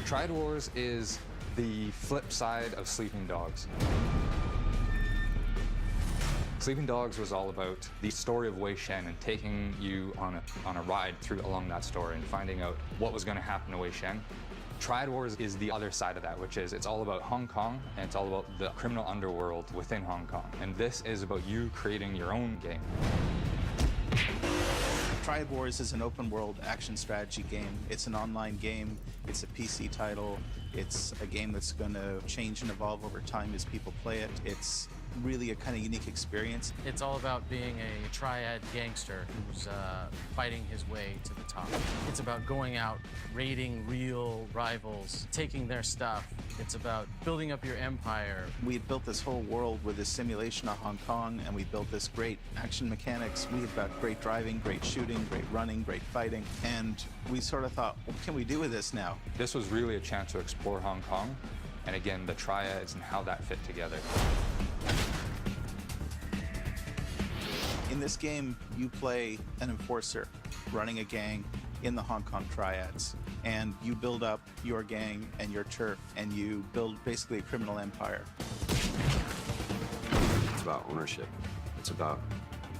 Triad Wars is the flip side of Sleeping Dogs. Sleeping Dogs was all about the story of Wei Shen and taking you on a ride along that story and finding out what was going to happen to Wei Shen. Triad Wars is the other side of that, which is it's all about Hong Kong and it's all about the criminal underworld within Hong Kong. And this is about you creating your own game. Triad Wars is an open world action strategy game. It's an online game, it's a PC title, it's a game that's going to change and evolve over time as people play it. It's really a kind of unique experience. It's all about being a triad gangster who's fighting his way to the top. It's about going out, raiding real rivals, taking their stuff. It's about building up your empire. We had built this whole world with this simulation of Hong Kong, and we built this great action mechanics. We've got great driving, great shooting, great running, great fighting, and we sort of thought, what can we do with this now? This was really a chance to explore Hong Kong, and again, the triads and how that fit together. In this game, you play an enforcer running a gang in the Hong Kong triads, and you build up your gang and your turf, and you build basically a criminal empire. It's about ownership. It's about,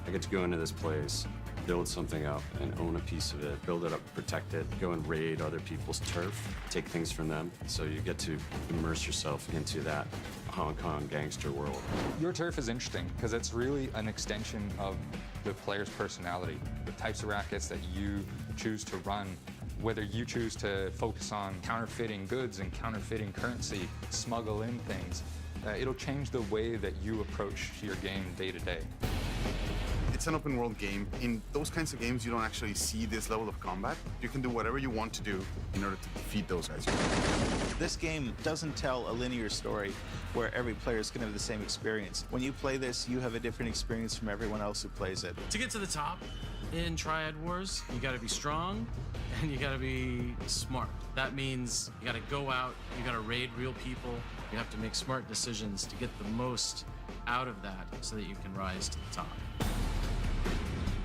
I get to go into this place, build something up and own a piece of it, build it up, protect it, go and raid other people's turf, take things from them. So you get to immerse yourself into that Hong Kong gangster world. Your turf is interesting because it's really an extension of the player's personality. The types of rackets that you choose to run, whether you choose to focus on counterfeiting goods and counterfeiting currency, smuggle in things, it'll change the way that you approach your game day to day. It's an open world game. In those kinds of games, you don't actually see this level of combat. You can do whatever you want to do in order to defeat those guys. This game doesn't tell a linear story where every player is going to have the same experience. When you play this, you have a different experience from everyone else who plays it. To get to the top in Triad Wars, you gotta be strong and you gotta be smart. That means you gotta go out, you gotta raid real people, you have to make smart decisions to get the most out of that so that you can rise to the top.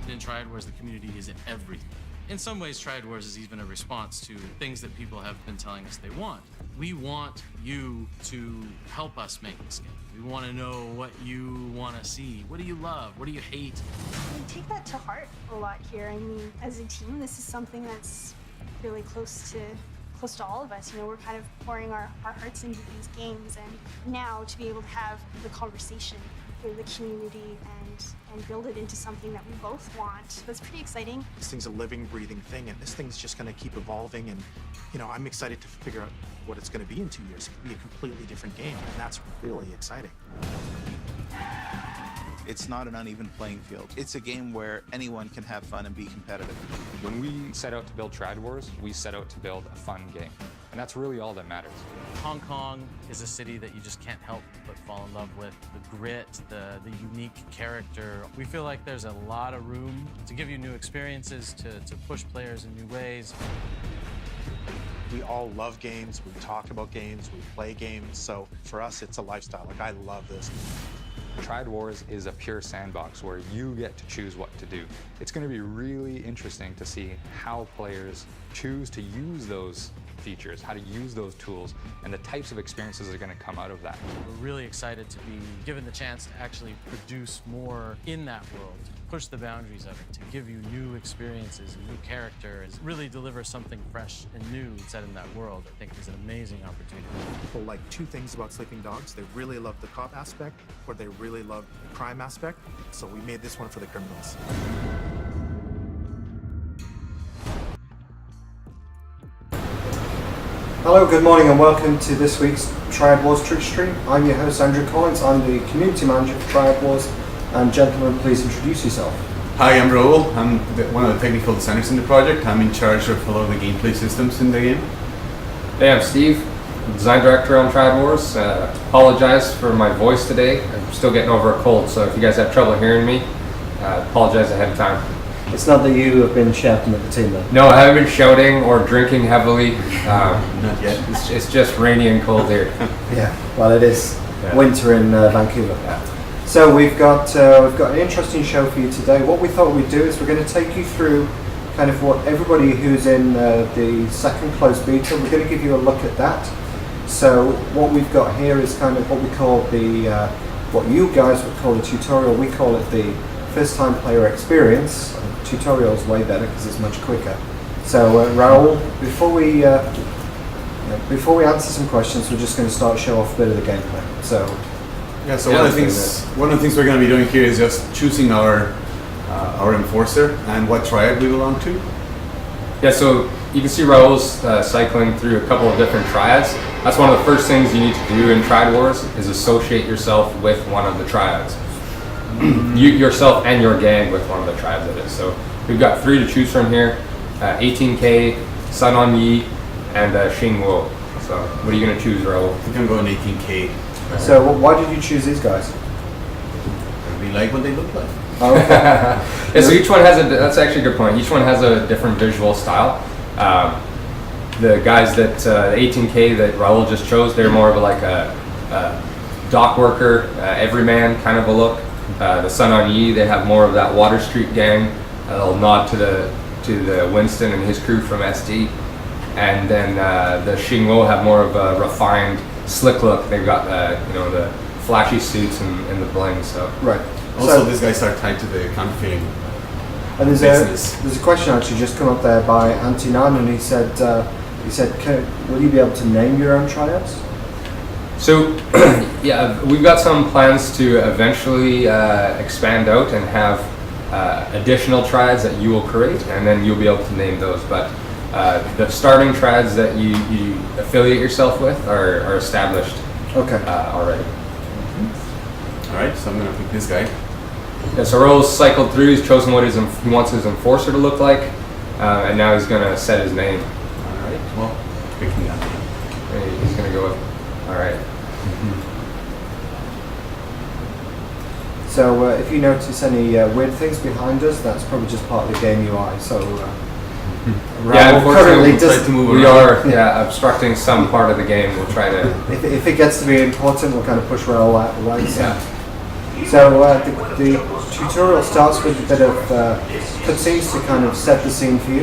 In Triad Wars, the community is everything. In some ways, Triad Wars is even a response to things that people have been telling us they want. We want you to help us make this game. We want to know what you want to see. What do you love? What do you hate? We take that to heart a lot here. I mean, as a team, this is something that's really close to all of us. You know, we're kind of pouring our hearts into these games, and now to be able to have the conversation with the community and build it into something that we both want, that's pretty exciting. This thing's a living, breathing thing, and this thing's just going to keep evolving, and you know, I'm excited to figure out what it's going to be in 2 years. It could be a completely different game, and that's really exciting. It's not an uneven playing field. It's a game where anyone can have fun and be competitive. When we set out to build Triad Wars, we set out to build a fun game. And that's really all that matters. Hong Kong is a city that you just can't help but fall in love with. The grit, the unique character. We feel like there's a lot of room to give you new experiences, to push players in new ways. We all love games, we talk about games, we play games, so for us it's a lifestyle. Like, I love this. Triad Wars is a pure sandbox where you get to choose what to do. It's going to be really interesting to see how players choose to use those features, how to use those tools, and the types of experiences that are going to come out of that. We're really excited to be given the chance to actually produce more in that world, to push the boundaries of it, to give you new experiences and new characters, really deliver something fresh and new set in that world. I think is an amazing opportunity. People like two things about Sleeping Dogs. They really love the cop aspect, or they really love the crime aspect, so we made this one for the criminals. Hello, good morning and welcome to this week's Triad Wars Twitch stream. I'm your host Andrew Collins, I'm the community manager for Triad Wars, and gentlemen, please introduce yourself. Hi, I'm Raoul. I'm one of the technical designers in the project. I'm in charge of a lot of the gameplay systems in the game. Hey, I'm Steve, design director on Triad Wars. Apologize for my voice today. I'm still getting over a cold, so if you guys have trouble hearing me, apologize ahead of time. It's not that you have been shouting at the team though? No, I haven't been shouting or drinking heavily. Not yet. It's just rainy and cold here. Yeah, well it is winter in Vancouver. Yeah. So we've got an interesting show for you today. What we thought we'd do is we're going to take you through kind of what everybody who's in the second closed beta, we're going to give you a look at that. So what we've got here is kind of what we call the, what you guys would call a tutorial, we call it the first time player experience. Tutorial is way better because it's much quicker. So Raul, before we answer some questions, we're just going to start show off a bit of the gameplay. So yeah, so one of the things we're going to be doing here is just choosing our enforcer and what triad we belong to. Yeah, so you can see Raul's cycling through a couple of different triads. That's one of the first things you need to do in Triad Wars is associate yourself with one of the triads. Yourself and your gang with one of the tribes it is. So we've got 3 to choose from here, 18K, Sun On Yi, and Xing Wo. So what are you going to choose, Raul? I think I'm going 18K. So why did you choose these guys? We like what they look like. Oh, okay. Yeah, so each one has that's actually a good point. Each one has a different visual style. The guys that, the 18K that Raul just chose, they're more of like a dock worker, everyman kind of a look. The Sun On Yi, they have more of that Water Street gang. A little nod to the Winston and his crew from SD. And then the Xing Wo have more of a refined, slick look. They've got the flashy suits and the bling. So Right. Also, these guys are tied to the counterfeiting And business. there's a question actually just come up there by Antinan, and he said, will you be able to name your own triads? So, yeah, we've got some plans to eventually expand out and have additional triads that you will create, and then you'll be able to name those. But the starting triads that you affiliate yourself with are established already. All right, so I'm going to pick this guy. Yeah, so Raul's cycled through, he's chosen what he wants his enforcer to look like, and now he's going to set his name. All right, well, picking that name. He's going to go with, all right. So if you notice any weird things behind us, that's probably just part of the game UI. So Yeah, unfortunately, we are obstructing some part of the game. We'll try to. If it gets to be important, we'll kind of push Raul out of the way. Yeah. So the tutorial starts with a bit of cutscenes to kind of set the scene for you.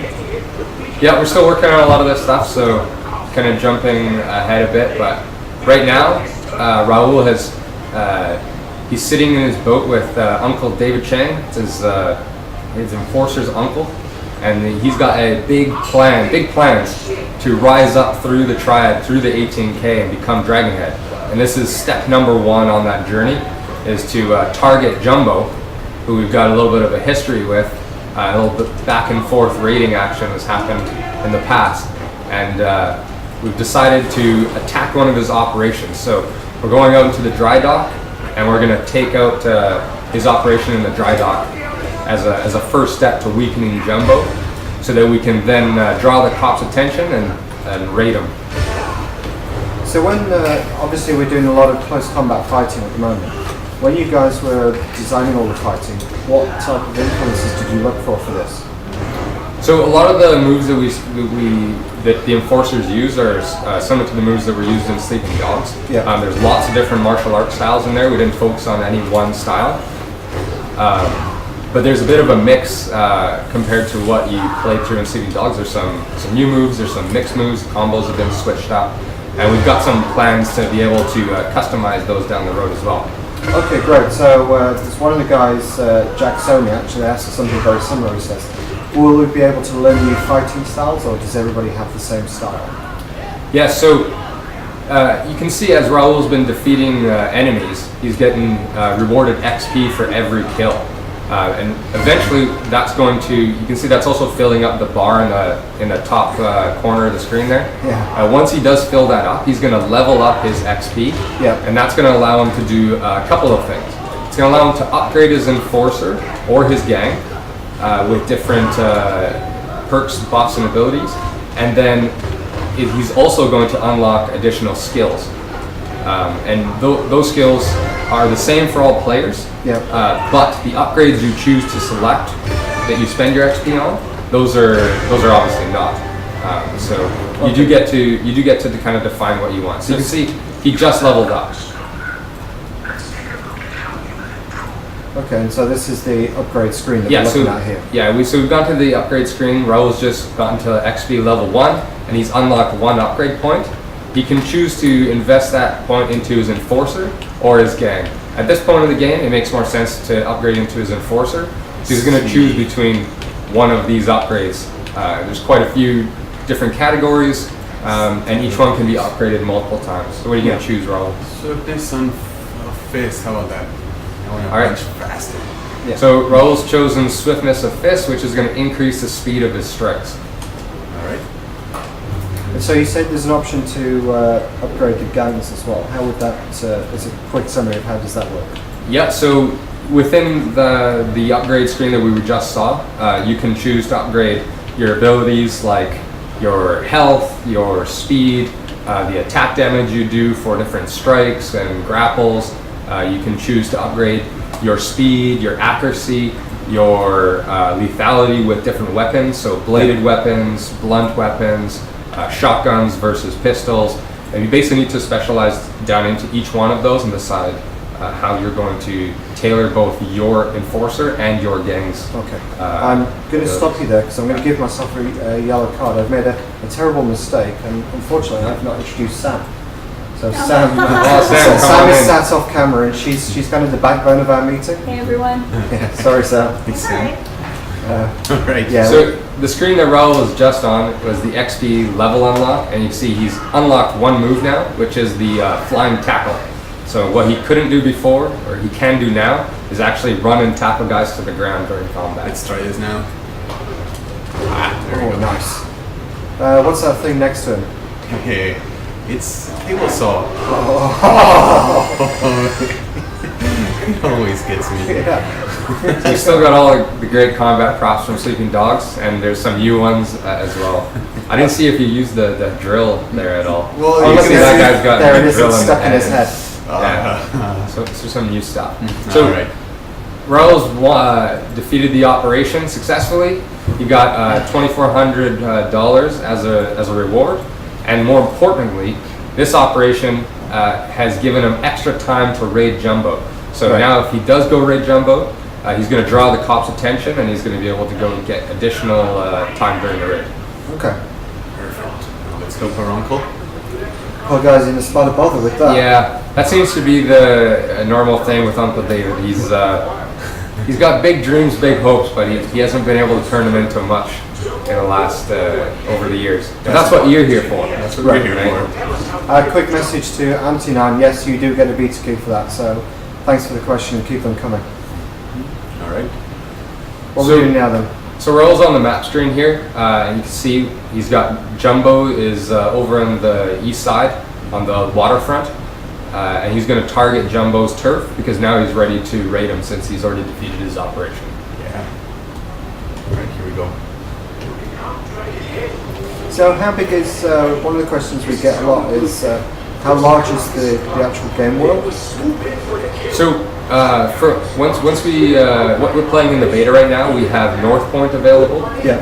Yeah, we're still working on a lot of this stuff, so kind of jumping ahead a bit. But right now, Raul has he's sitting in his boat with Uncle David Chang. It's his enforcer's uncle, and he's got a big plans to rise up through the triad, through the 18K, and become Dragonhead. And this is step number 1 on that journey, is to target Jumbo, who we've got a little bit of a history with. A little bit back and forth raiding action has happened in the past, and we've decided to attack one of his operations. So we're going out into the dry dock, and we're going to take out his operation in the dry dock as a first step to weakening Jumbo, so that we can then draw the cops' attention and raid him. So when obviously we're doing a lot of close combat fighting at the moment. When you guys were designing all the fighting, what type of influences did you look for this? So a lot of the moves that the enforcers use are similar to the moves that were used in Sleeping Dogs. Yeah. There's lots of different martial arts styles in there. We didn't focus on any one style. But there's a bit of a mix compared to what you played through in Sleeping Dogs. There's some new moves, there's some mixed moves, combos have been switched up. And we've got some plans to be able to customize those down the road as well. Okay, great. So there's one of the guys, Jack Sony, actually asked us something very similar. He says, will we be able to learn new fighting styles, or does everybody have the same style? Yeah, so you can see as Raul's been defeating enemies, he's getting rewarded XP for every kill. And eventually that's going to, you can see that's also filling up the bar in the top corner of the screen there. Yeah. Once he does fill that up, he's going to level up his XP. Yeah. And that's going to allow him to do a couple of things. It's going to allow him to upgrade his enforcer or his gang with different perks, buffs, and abilities. And then he's also going to unlock additional skills. And those skills are the same for all players, but the upgrades you choose to select that you spend your XP on, those are obviously not. So you do get to kind of define what you want. So you can see he just leveled up. Okay, and so this is the upgrade screen that we're looking at here. Yeah, we've gone to the upgrade screen. Raul's just gotten to XP level 1, and he's unlocked 1 upgrade point. He can choose to invest that point into his Enforcer or his Gang. At this point of the game, it makes more sense to upgrade into his Enforcer. So he's going to choose between one of these upgrades. There's quite a few different categories, and each one can be upgraded multiple times. So what are you going to choose, Raul? Swiftness on Fist, how about that? I want to All right. punch faster. Yeah. So Raul's chosen Swiftness of Fist, which is going to increase the speed of his strikes. All right. And so you said there's an option to upgrade the gangs as well. How would that, as a quick summary of how does that work? Yeah, so within the upgrade screen that we just saw, you can choose to upgrade your abilities like your health, your speed, the attack damage you do for different strikes and grapples. You can choose to upgrade your speed, your accuracy, your lethality with different weapons, so bladed weapons, blunt weapons, shotguns versus pistols. And you basically need to specialize down into each one of those and decide how you're going to tailor both your Enforcer and your Gang's. Okay. I'm going to stop you there because I'm going to give myself a yellow card. I've made a terrible mistake, and unfortunately I've not introduced Sam. So Sam, Sam is sat off camera, and she's kind of the backbone of our meeting. Hey everyone. Yeah, sorry, Sam. Thanks, Sam. All right. Yeah. So the screen that Raul was just on was the XP level unlock, and you can see he's unlocked 1 move now, which is the flying tackle. So what he couldn't do before, or he can do now, is actually run and tackle guys to the ground during combat. Let's try this now. There we go. Nice. What's that thing next to him? Hey, it's table saw. It always gets me. Yeah. So you still got all the great combat props from Sleeping Dogs, and there's some new ones as well. I didn't see if you used the drill there at all. Well, you you see can that see guy's got there a it is, drill it's in stuck the in his head. head. Yeah. So some new stuff. So All right. Raul's defeated the operation successfully. He got $2,400 as a reward, and more importantly, this operation has given him extra time to raid Jumbo. So now if he does go raid Jumbo, he's going to draw the cops' attention, and he's going to be able to go get additional time during the raid. Okay. Perfect. Now let's go for Uncle. Poor guy's in a spot of bother with that. Yeah, that seems to be the normal thing with Uncle David. He's got big dreams, big hopes, but he hasn't been able to turn them into much in the last over the years. And that's what you're here for. That's what we're here for. A quick message to Anti9. Yes, you do get a beta key for that. So thanks for the question and keep them coming. All right. What are we doing now then? So Raul's on the map screen here, and you can see he's got Jumbo is over on the east side on the waterfront, and he's going to target Jumbo's turf because now he's ready to raid him since he's already defeated his operation. Yeah. All right, here we go. So how big is, one of the questions we get a lot is, how large is the actual game world? So for once we what we're playing in the beta right now, we have North Point available. Yeah.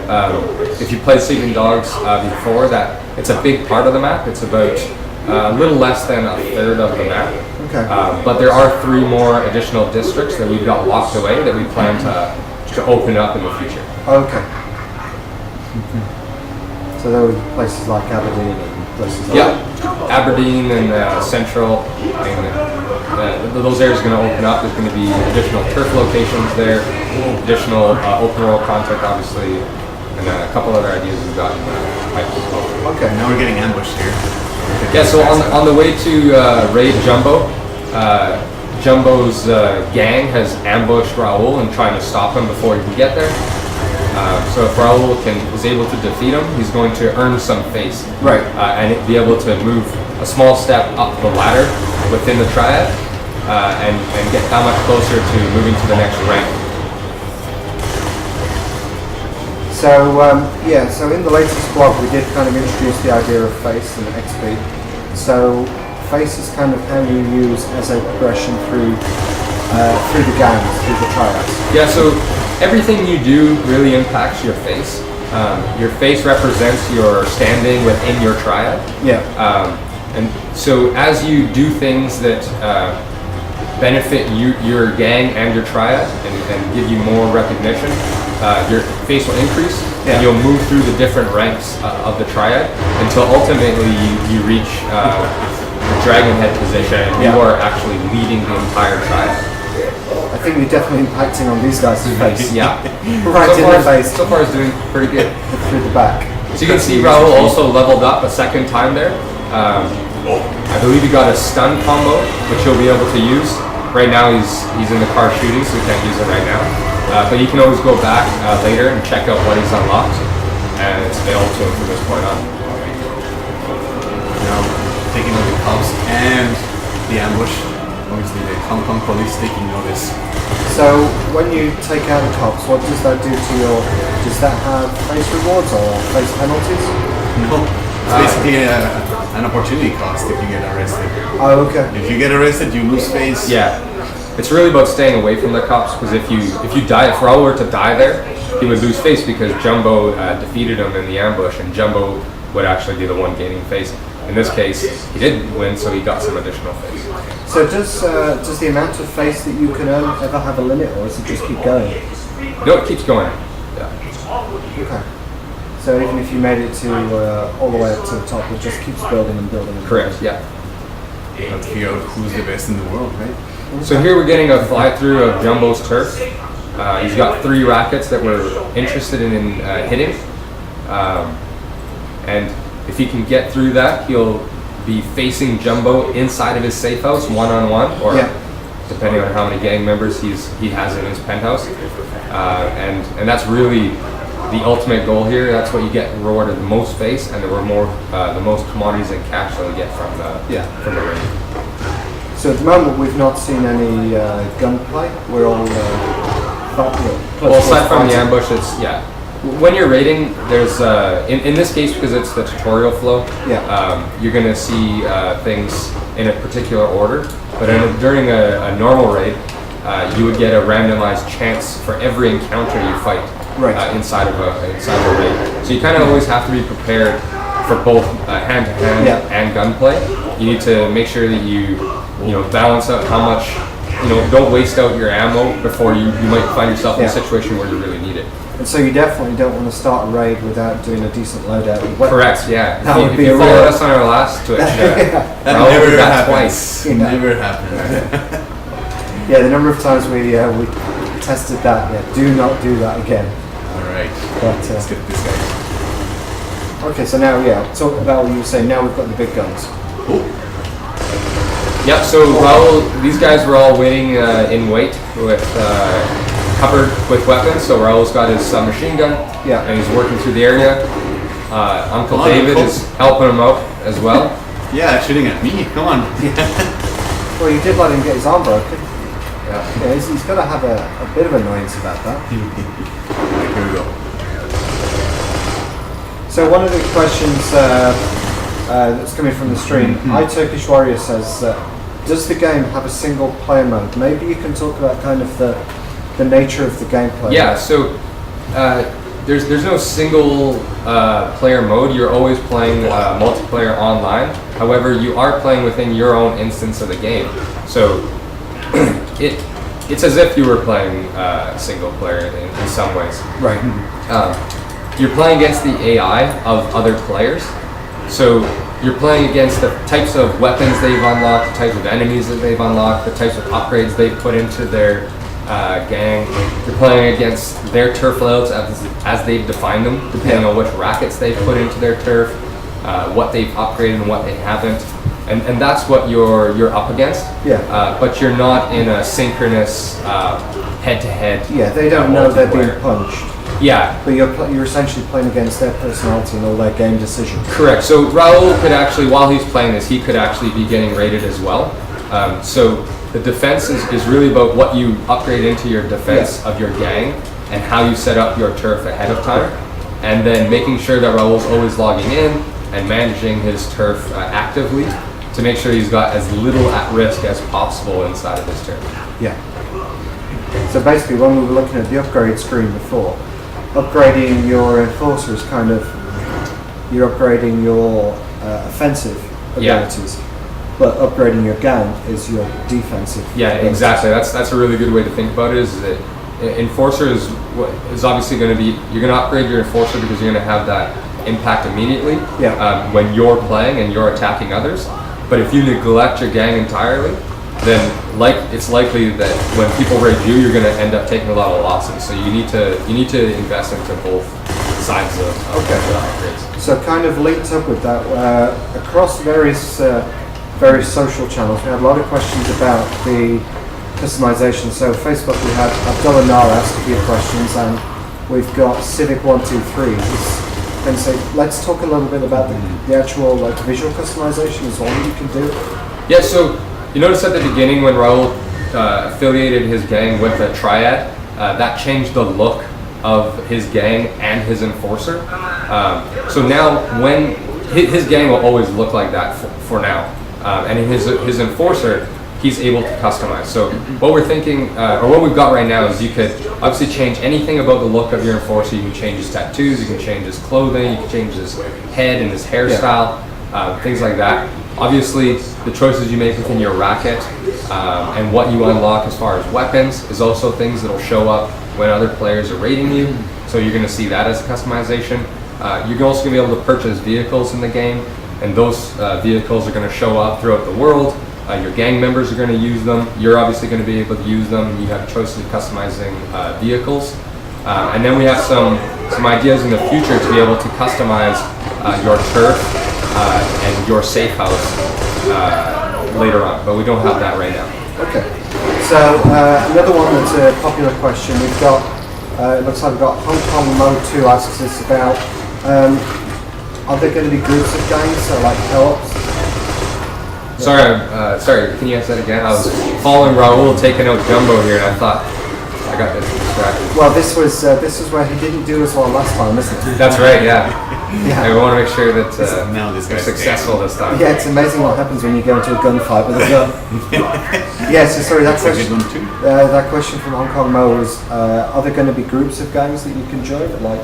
If you played Sleeping Dogs before that, it's a big part of the map. It's about a little less than a third of the map. Okay. But there are 3 more additional districts that we've got locked away that we plan to open up in the future. Okay. So there were places like Aberdeen and places like Yeah, Aberdeen and Central, and those areas are going to open up. There's going to be additional turf locations there, additional open world content, obviously, and a couple other ideas we've got in the pipe as well. Okay. Now we're getting ambushed here. Yeah, so on the way to raid Jumbo, Jumbo's gang has ambushed Raul and trying to stop him before he can get there. So if Raul is able to defeat him, he's going to earn some face. Right. And be able to move a small step up the ladder within the Triad and get that much closer to moving to the next rank. So yeah, so in the latest blog we did kind of introduce the idea of face and XP. So face is kind of how you use as a progression through the gangs, through the triads. Yeah, so everything you do really impacts your face. Your face represents your standing within your triad. Yeah. And so as you do things that benefit your gang and your triad and give you more recognition. Your face will increase, and you'll move through the different ranks of the triad until ultimately you reach the dragon head position, and you are actually leading the entire triad. I think you're definitely impacting on these guys' face. Yeah. Right in the face. So far, it's doing pretty good. Through the back. So you can see Raul also leveled up a second time there. I believe he got a stun combo, which he'll be able to use. Right now he's in the car shooting, so he can't use it right now. But you can always go back later and check out what he's unlocked, and it's available to him from this point on. Now, taking out the cops and the ambush, obviously the Hong Kong police taking notice. So when you take out the cops, what does that do to your? Does that have face rewards or face penalties? No, it's basically an opportunity cost if you get arrested. Oh, okay. If you get arrested, you lose face. Yeah, it's really about staying away from the cops, because if you die, if Raul were to die there, he would lose face because Jumbo defeated him in the ambush, and Jumbo would actually be the one gaining face. In this case, he didn't win, so he got some additional face. So does the amount of face that you can earn ever have a limit, or does it just keep going? No, it keeps going. Yeah. Okay. So even if you made it to all the way up to the top, it just keeps building and building and Correct. building. Yeah. Let's figure out who's the best in the world, right? So here we're getting a fly-through of Jumbo's turf. He's got 3 rackets that we're interested in hitting. And if he can get through that, he'll be facing Jumbo inside of his safe house, one-on-one, or depending on how many gang members he has in his penthouse. And that's really the ultimate goal here. That's what you get rewarded the most face, and the most commodities and cash that we get from the raid. So at the moment we've not seen any gunplay. We're all well, aside from the ambush, it's when you're raiding, there's in this case, because it's the tutorial flow, you're gonna see things in a particular order. But during a normal raid, you would get a randomized chance for every encounter you fight inside of a raid. So you kind of always have to be prepared for both hand-to-hand and gunplay. You need to make sure that you balance out how much. Don't waste out your ammo before you might find yourself in a situation where you really need it. And so you definitely don't want to start a raid without doing a decent loadout of weapons. Correct, yeah. That would be if you a followed real... us on our last Twitch, that never happened. Twice. Never happened. Yeah, the number of times we tested that, do not do that again. Alright, let's get this guy. Okay, so now, talk about what you were saying. Now we've got the big guns. Cool. Yep, so Raul, these guys were all waiting in wait with covered with weapons. So Raul's got his submachine gun, and he's working through the area. Uncle David is helping him out as well. Yeah, shooting at me, come on. Well, you did let him get his arm broken. Yeah, he's got to have a bit of annoyance about that. Here we go. So one of the questions that's coming from the stream, iTurkish Warrior says, does the game have a single player mode? Maybe you can talk about kind of the nature of the gameplay. Yeah, so there's no single player mode. You're always playing multiplayer online. However, you are playing within your own instance of the game. So it's as if you were playing single player in some ways. Right. You're playing against the AI of other players. So you're playing against the types of weapons they've unlocked, the types of enemies that they've unlocked, the types of upgrades they've put into their gang. You're playing against their turf layouts as they've defined them, depending on which rackets they've put into their turf, what they've upgraded and what they haven't. And that's what you're up against. But you're not in a synchronous head-to-head. Yeah, they don't know they're being punched. Yeah. But you're essentially playing against their personality and all their game decisions. Correct. So Raul could actually, while he's playing this, he could actually be getting raided as well. So the defense is really about what you upgrade into your defense of your gang and how you set up your turf ahead of time. And then making sure that Raul's always logging in and managing his turf actively to make sure he's got as little at risk as possible inside of his turf. Yeah. So basically, when we were looking at the upgrade screen before, upgrading your enforcer is kind of, you're upgrading your offensive abilities. but upgrading your gang is your defensive. Yeah, exactly. That's a really good way to think about it. Is that Enforcer is obviously going to be, you're going to upgrade your Enforcer because you're going to have that impact immediately when you're playing and you're attacking others. But if you neglect your gang entirely, then it's likely that when people raid you, you're going to end up taking a lot of losses. So you need to invest into both sides of upgrades. So kind of linked up with that, across various social channels, we had a lot of questions about the customization. So Facebook, we had Abdullah Nar asked a few questions, and we've got Civic123 and say, let's talk a little bit about the actual visual customization as well that you can do. Yeah, so you notice at the beginning when Raul affiliated his gang with a Triad, that changed the look of his gang and his Enforcer. So now when his gang will always look like that for now. And his Enforcer, he's able to customize. So what we're thinking, or what we've got right now is you could obviously change anything about the look of your Enforcer. You can change his tattoos, you can change his clothing, you can change his head and his hairstyle, things like that. Obviously, the choices you make within your racket and what you unlock as far as weapons is also things that will show up when other players are raiding you. So you're going to see that as a customization. You're also going to be able to purchase vehicles in the game, and those vehicles are going to show up throughout the world. Your gang members are going to use them. You're obviously going to be able to use them. You have choices of customizing vehicles. And then we have some ideas in the future to be able to customize your turf and your safe house later on, but we don't have that right now. Okay. So another one that's a popular question, we've got, it looks like we've got Hong Kong Mode 2 asks us about, are there going to be groups of gangs, so like co-ops? Sorry, can you ask that again? I was following Raul taking out Jumbo here, and I thought I got distracted. Well, this was where he didn't do as well last time, isn't it? That's right, yeah. We want to make sure that they're successful this time. Yeah, it's amazing what happens when you go into a gunfight with a gun. Yeah, so sorry, that question from Hong Kong Mo was, are there going to be groups of gangs that you can join, like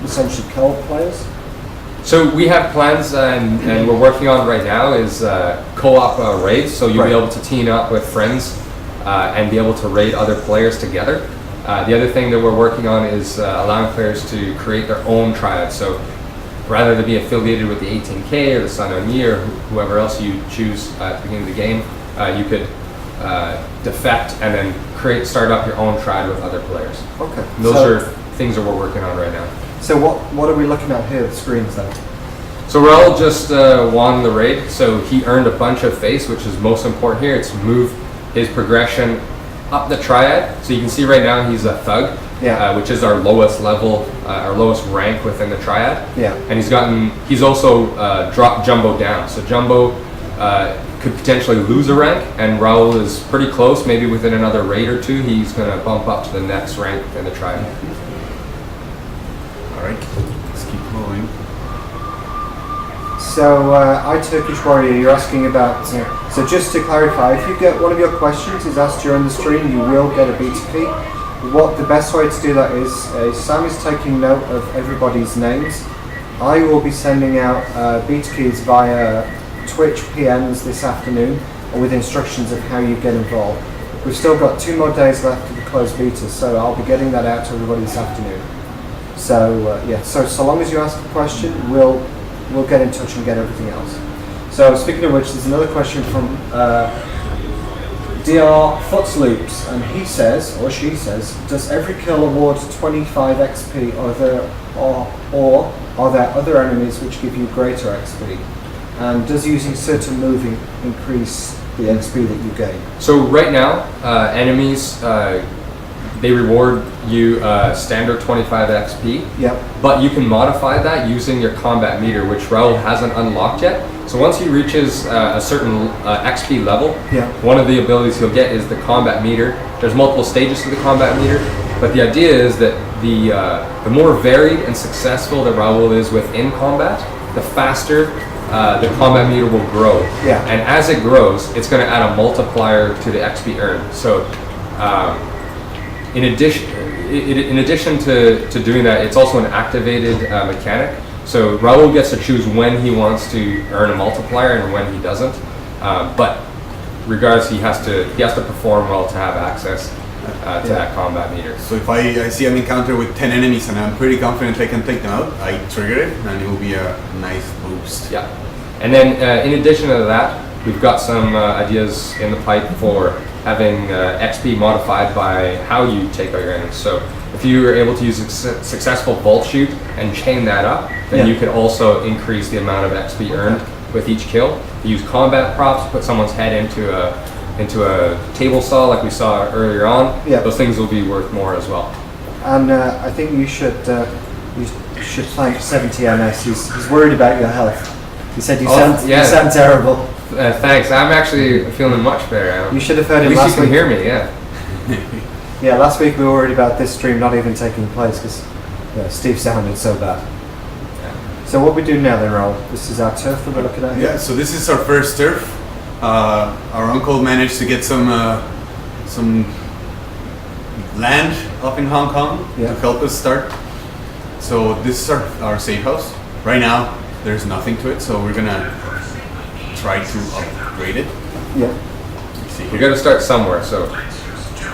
essentially co-op players? So we have plans, and we're working on right now is co-op raids. So you'll be able to team up with friends and be able to raid other players together. The other thing that we're working on is allowing players to create their own triad. So rather than be affiliated with the 18K or the Sun On Yi or whoever else you choose at the beginning of the game, you could defect and then start up your own triad with other players. Okay. And those are things that we're working on right now. So what are we looking at here, the screens then? So Raul just won the raid, so he earned a bunch of face, which is most important here. It's moved his progression up the triad. So you can see right now he's a thug, which is our lowest level, our lowest rank within the triad. Yeah. And he's also dropped Jumbo down. So Jumbo could potentially lose a rank, and Raul is pretty close. Maybe within another raid or two, he's going to bump up to the next rank within the triad. All right, let's keep going. So, Turkish Warrior, you're asking about, so just to clarify, if you get one of your questions is asked during the stream, you will get a beta key. What the best way to do that is, Sam is taking note of everybody's names. I will be sending out beta keys via Twitch PMs this afternoon, with instructions of how you get involved. We've still got 2 more days left of the closed beta, so I'll be getting that out to everybody this afternoon. So so long as you ask a question, we'll get in touch and get everything else. So speaking of which, there's another question from DR Footsloops, and he says, or she says, does every kill award 25 XP, or are there other enemies which give you greater XP? And does using certain moving increase the XP that you gain? So right now, enemies, they reward you standard 25 XP, but you can modify that using your combat meter, which Raul hasn't unlocked yet. So once he reaches a certain XP level, one of the abilities he'll get is the combat meter. There's multiple stages to the combat meter, but the idea is that the more varied and successful that Raul is within combat, the faster the combat meter will grow. And as it grows, it's going to add a multiplier to the XP earned. So in addition to doing that, it's also an activated mechanic. So Raul gets to choose when he wants to earn a multiplier and when he doesn't. But regardless, he has to perform well to have access to that combat meter. So if I see an encounter with 10 enemies and I'm pretty confident I can take them out, I trigger it and it will be a nice boost. Yeah. And then in addition to that, we've got some ideas in the pipe for having XP modified by how you take out your enemies. So if you were able to use a successful Vault Shoot and chain that up, then you could also increase the amount of XP earned with each kill. You use combat props, put someone's head into a table saw like we saw earlier on. Yeah. Those things will be worth more as well. And I think you should thank 70MS. He's worried about your health. He said you sound terrible. Thanks. I'm actually feeling much better. You should have heard him last week. At least you can week. hear me, yeah. Yeah, last week we were worried about this stream not even taking place because Steve sounded so bad. So what we do now then, Raul? This is our turf that we're looking at here? Yeah, so this is our first turf. Our uncle managed to get some land up in Hong Kong to help us start. So this is our safe house. Right now, there's nothing to it, so we're gonna try to upgrade it. Yeah. We got to start somewhere, so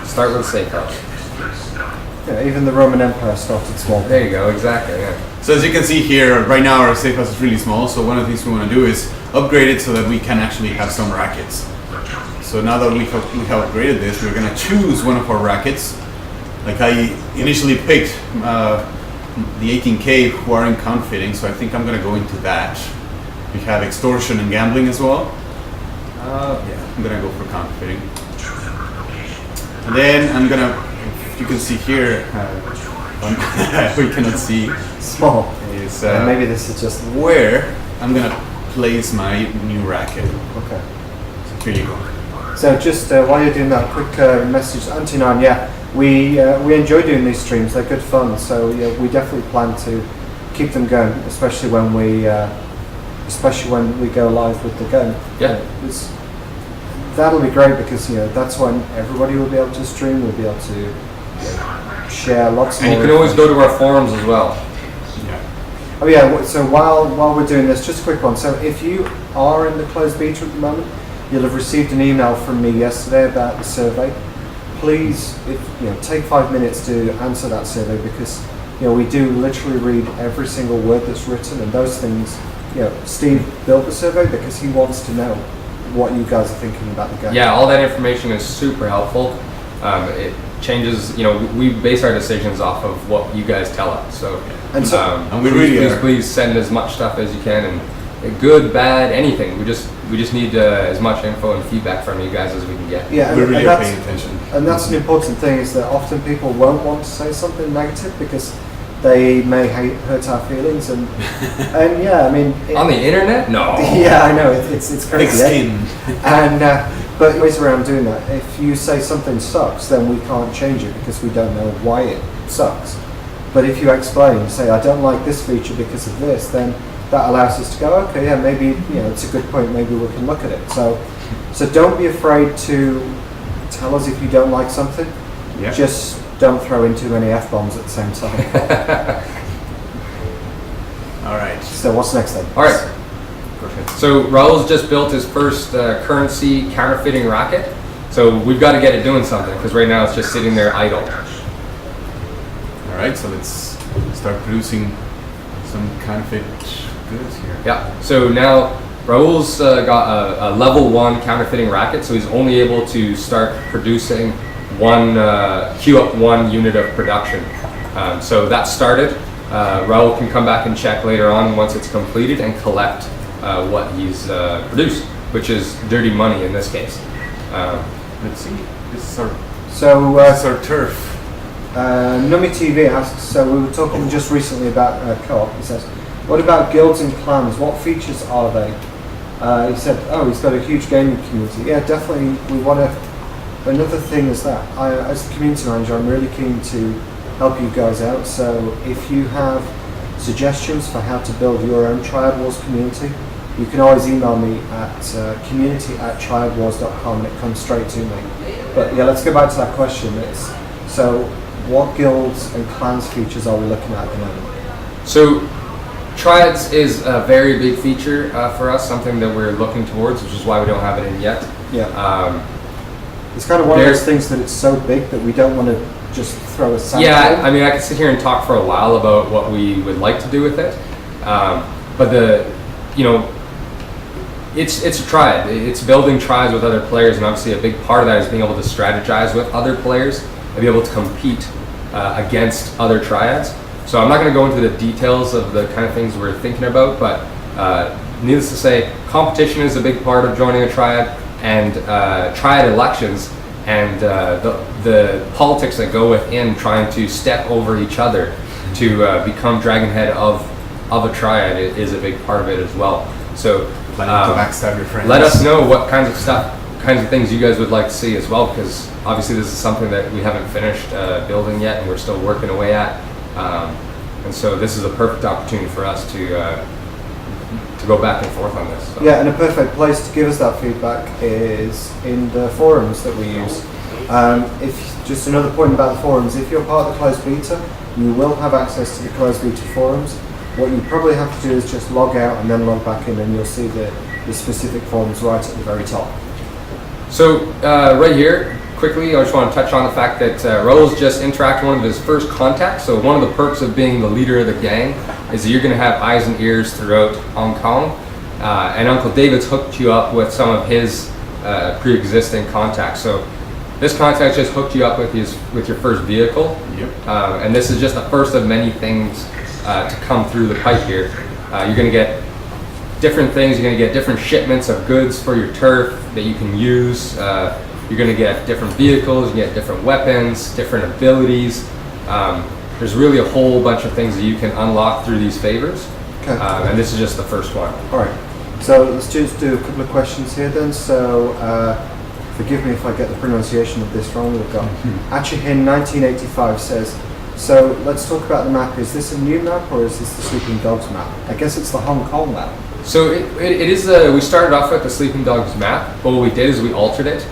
start with a safe house. Yeah, even the Roman Empire started small. There you go, exactly, yeah. So as you can see here, right now our safe house is really small, so one of the things we want to do is upgrade it so that we can actually have some rackets. So now that we have upgraded this, we're going to choose one of our rackets. Like I initially picked the 18K who are in counterfeiting, so I think I'm going to go into that. We have extortion and gambling as well. Yeah, I'm going to go for counterfeiting. And then I'm going to, if you can see here, we cannot see. Small. Is, maybe this is just where I'm going to place my new racket. Okay. So here you go. So just while you're doing that, quick message, Anti9. Yeah, we enjoy doing these streams. They're good fun. So yeah, we definitely plan to keep them going, especially when we go live with the game. Yeah. That'll be great because that's when everybody will be able to stream. We'll be able to share lots more. And you can always go to our forums as well. Yeah. Oh yeah. So while we're doing this, just a quick one. So if you are in the closed beta at the moment, you'll have received an email from me yesterday about the survey. Please, take 5 minutes to answer that survey because we do literally read every single word that's written, and those things. Steve built the survey because he wants to know what you guys are thinking about the game. Yeah, all that information is super helpful. It changes. We base our decisions off of what you guys tell us. So, and we really please send as much stuff as you can, and good, bad, anything. We just need as much info and feedback from you guys as we can get. Yeah, we're really paying attention. And that's an important thing is that often people won't want to say something negative because they may hurt our feelings and yeah, I mean on the internet, no. Yeah, I know it's crazy. Thick skin. And but ways around doing that. If you say something sucks, then we can't change it because we don't know why it sucks. But if you explain, say I don't like this feature because of this, then that allows us to go, okay, yeah, maybe it's a good point. Maybe we can look at it. So don't be afraid to tell us if you don't like something. Yeah. Just don't throw in too many F-bombs at the same time. All right. So what's next then? All right. So Raul's just built his first currency counterfeiting racket. So we've got to get it doing something because right now it's just sitting there idle. All right. So let's start producing some counterfeit goods here. Yeah. So now Raul's got a level 1 counterfeiting racket, so he's only able to start producing queue up one unit of production. So that started. Raul can come back and check later on once it's completed and collect what he's produced, which is dirty money in this case. Let's see. This is our turf. Nummy TV asks, so we were talking just recently about co-op. He says, what about guilds and clans? What features are they? He said, he's got a huge gaming community. Yeah, definitely we want to. Another thing is that as a community manager, I'm really keen to help you guys out. So if you have suggestions for how to build your own Triad Wars community, you can always email me at community@triadwars.com and it comes straight to me. But yeah, let's go back to that question. So what guilds and clans features are we looking at the moment? So Triads is a very big feature for us, something that we're looking towards, which is why we don't have it in yet. Yeah. It's kind of one of those things that it's so big that we don't want to just throw a sample. Yeah, I mean, I could sit here and talk for a while about what we would like to do with it, but it's a triad. It's building triads with other players, and obviously a big part of that is being able to strategize with other players and be able to compete against other triads. So I'm not going to go into the details of the kind of things we're thinking about, but needless to say, competition is a big part of joining a triad, and triad elections and the politics that go within trying to step over each other to become Dragonhead of a triad is a big part of it as well. So Planning to backstab your friends. let us know what kinds of things you guys would like to see as well, because obviously this is something that we haven't finished building yet, and we're still working away at. And so this is a perfect opportunity for us to go back and forth on this. So. Yeah, and a perfect place to give us that feedback is in the forums that we use. Just another point about the forums, if you're part of the closed beta, you will have access to the closed beta forums. What you probably have to do is just log out and then log back in, and you'll see the specific forums right at the very top. So right here, quickly, I just want to touch on the fact that Raul's just interacted with one of his first contacts. So one of the perks of being the leader of the gang is that you're going to have eyes and ears throughout Hong Kong. And Uncle David's hooked you up with some of his pre-existing contacts. So this contact just hooked you up with your first vehicle. Yep. And this is just the first of many things to come through the pipe here. You're going to get different things. You're going to get different shipments of goods for your turf that you can use. You're going to get different vehicles, you get different weapons, different abilities. There's really a whole bunch of things that you can unlock through these favors. Okay. And this is just the first one. All right. So let's just do a couple of questions here then. So forgive me if I get the pronunciation of this wrong. We've got Achihin 1985 says, so let's talk about the map. Is this a new map or is this the Sleeping Dogs map? I guess it's the Hong Kong map. So it is, we started off with the Sleeping Dogs map, but what we did is we altered it.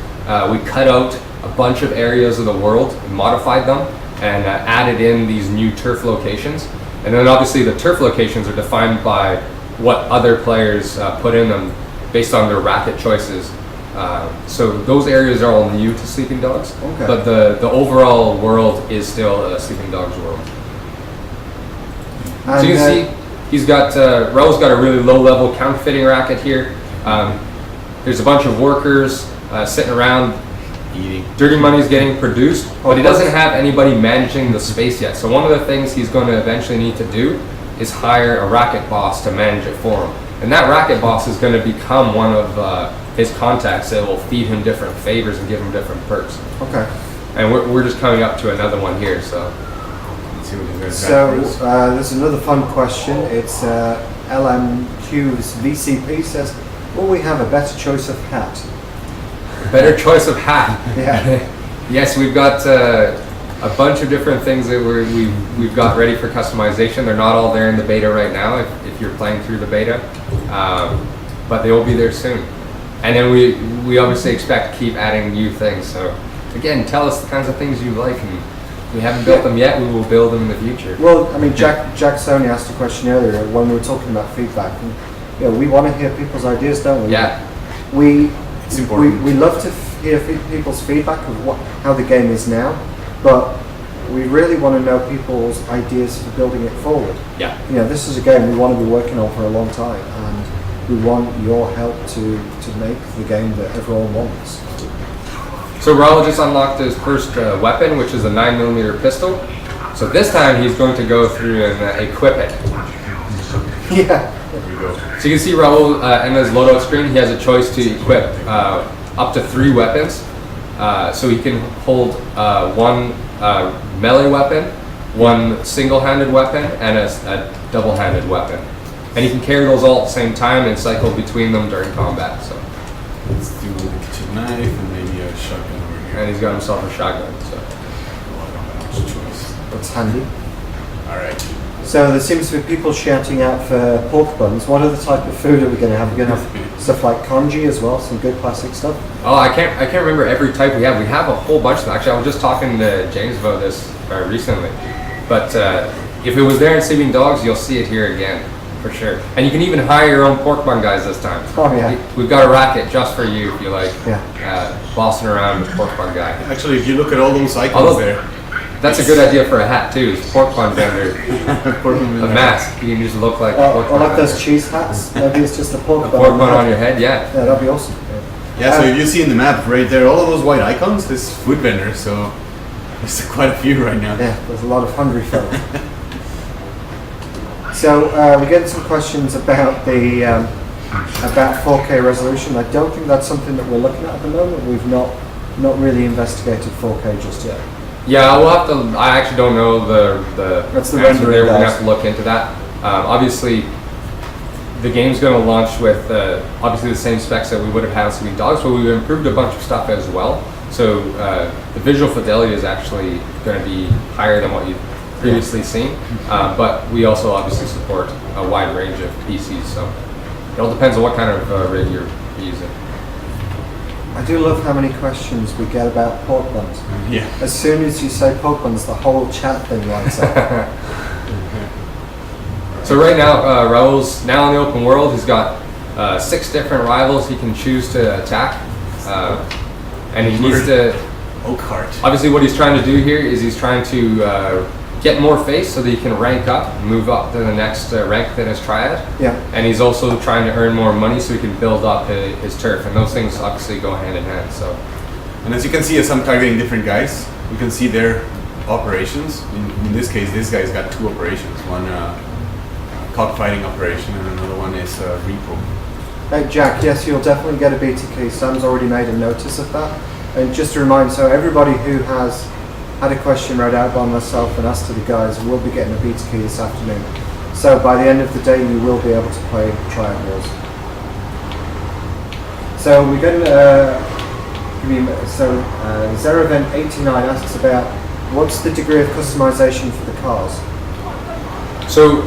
We cut out a bunch of areas of the world, modified them, and added in these new turf locations. And then obviously the turf locations are defined by what other players put in them based on their racket choices. So those areas are all new to Sleeping Dogs, okay. But the overall world is still a Sleeping Dogs world. And so you can see he's got, Raul's got a really low level counterfeiting racket here. There's a bunch of workers sitting around Eating. Dirty money's getting produced, but he doesn't have anybody managing the space yet. So one of the things he's going to eventually need to do is hire a racket boss to manage it for him. And that racket boss is going to become one of his contacts that will feed him different favors and give him different perks. Okay. And we're just coming up to another one here, so. Let's see what he's gonna So try first. there's another fun question. It's LMQ's VCP says, will we have a better choice of hat? Better choice of hat. Yeah. Yes, we've got a bunch of different things that we've got ready for customization. They're not all there in the beta right now if you're playing through the beta, but they will be there soon. And then we obviously expect to keep adding new things. So again, tell us the kinds of things you like, and we haven't built them yet. We will build them in the future. Well, I mean, Jack Sony asked a question earlier when we were talking about feedback. And, you know, we want to hear people's ideas, don't we? Yeah. It's important. We love to hear people's feedback of how the game is now, but we really want to know people's ideas for building it forward. Yeah. You know, this is a game we want to be working on for a long time, and we want your help to make the game that everyone wants. So Raul just unlocked his first weapon, which is a 9mm pistol. So this time he's going to go through and equip it. Yeah. There we go. So you can see Raul in his loadout screen, he has a choice to equip up to 3 weapons. So he can hold one melee weapon, one single-handed weapon, and a double-handed weapon. And he can carry those all at the same time and cycle between them during combat. So. Let's do the kitchen knife and maybe a shotgun over here. And he's got himself a shotgun. So. Oh, I don't have much choice. That's handy. All right. So there seems to be people shouting out for pork buns. What other type of food are we going to have? We're going to have stuff like congee as well, some good classic stuff. Oh, I can't remember every type we have. We have a whole bunch of them. Actually, I was just talking to James about this recently. But if it was there in Sleeping Dogs, you'll see it here again. For sure. And you can even hire your own pork bun guys this time. Oh yeah. We've got a racket just for you if you like Yeah. bossing around with pork bun guy. Actually, if you look at all those icons Although- there, That's a good idea for a hat too. Is pork bun vendor, a mask. You can just look like a pork Or bun. like those cheese hats. Maybe it's just a pork A bun. pork bun on your head, yeah. Yeah, that'd be awesome. yeah. So if you see in the map right there, all of those white icons, this is food vendor. So there's quite a few right now. Yeah, there's a lot of hungry folk. So we're getting some questions about the about 4K resolution. I don't think that's something that we're looking at the moment. We've not really investigated 4K just yet. Yeah, we'll have to. I actually don't know the That's the answer rendering there. We're gonna guys. have to look into that. Obviously, the game's going to launch with obviously the same specs that we would have had on Sleeping Dogs, but we've improved a bunch of stuff as well. So the visual fidelity is actually going to be higher than what you've previously seen. But we also obviously support a wide range of PCs. So it all depends on what kind of rig you're using. I do love how many questions we get about pork buns. Yeah. As soon as you say pork buns, the whole chat thing lights up. So right now, Raul's now in the open world. He's got 6 different rivals he can choose to attack, and he needs to. Oak Heart. Obviously, what he's trying to do here is he's trying to get more face so that he can rank up, move up to the next rank within his triad. Yeah. And he's also trying to earn more money so he can build up his turf, and those things obviously go hand in hand. So. And as you can see, as I'm targeting different guys, you can see their operations. In this case, this guy's got 2 operations. One cockfighting operation, and another one is repo. Hey Jack, yes, you'll definitely get a BTK. Sam's already made a notice of that. And just to remind, so everybody who has had a question read out by myself and asked to the guys will be getting a BTK this afternoon. So by the end of the day, you will be able to play Triad Wars. So we're going to Zerevent89 asks about what's the degree of customization for the cars? So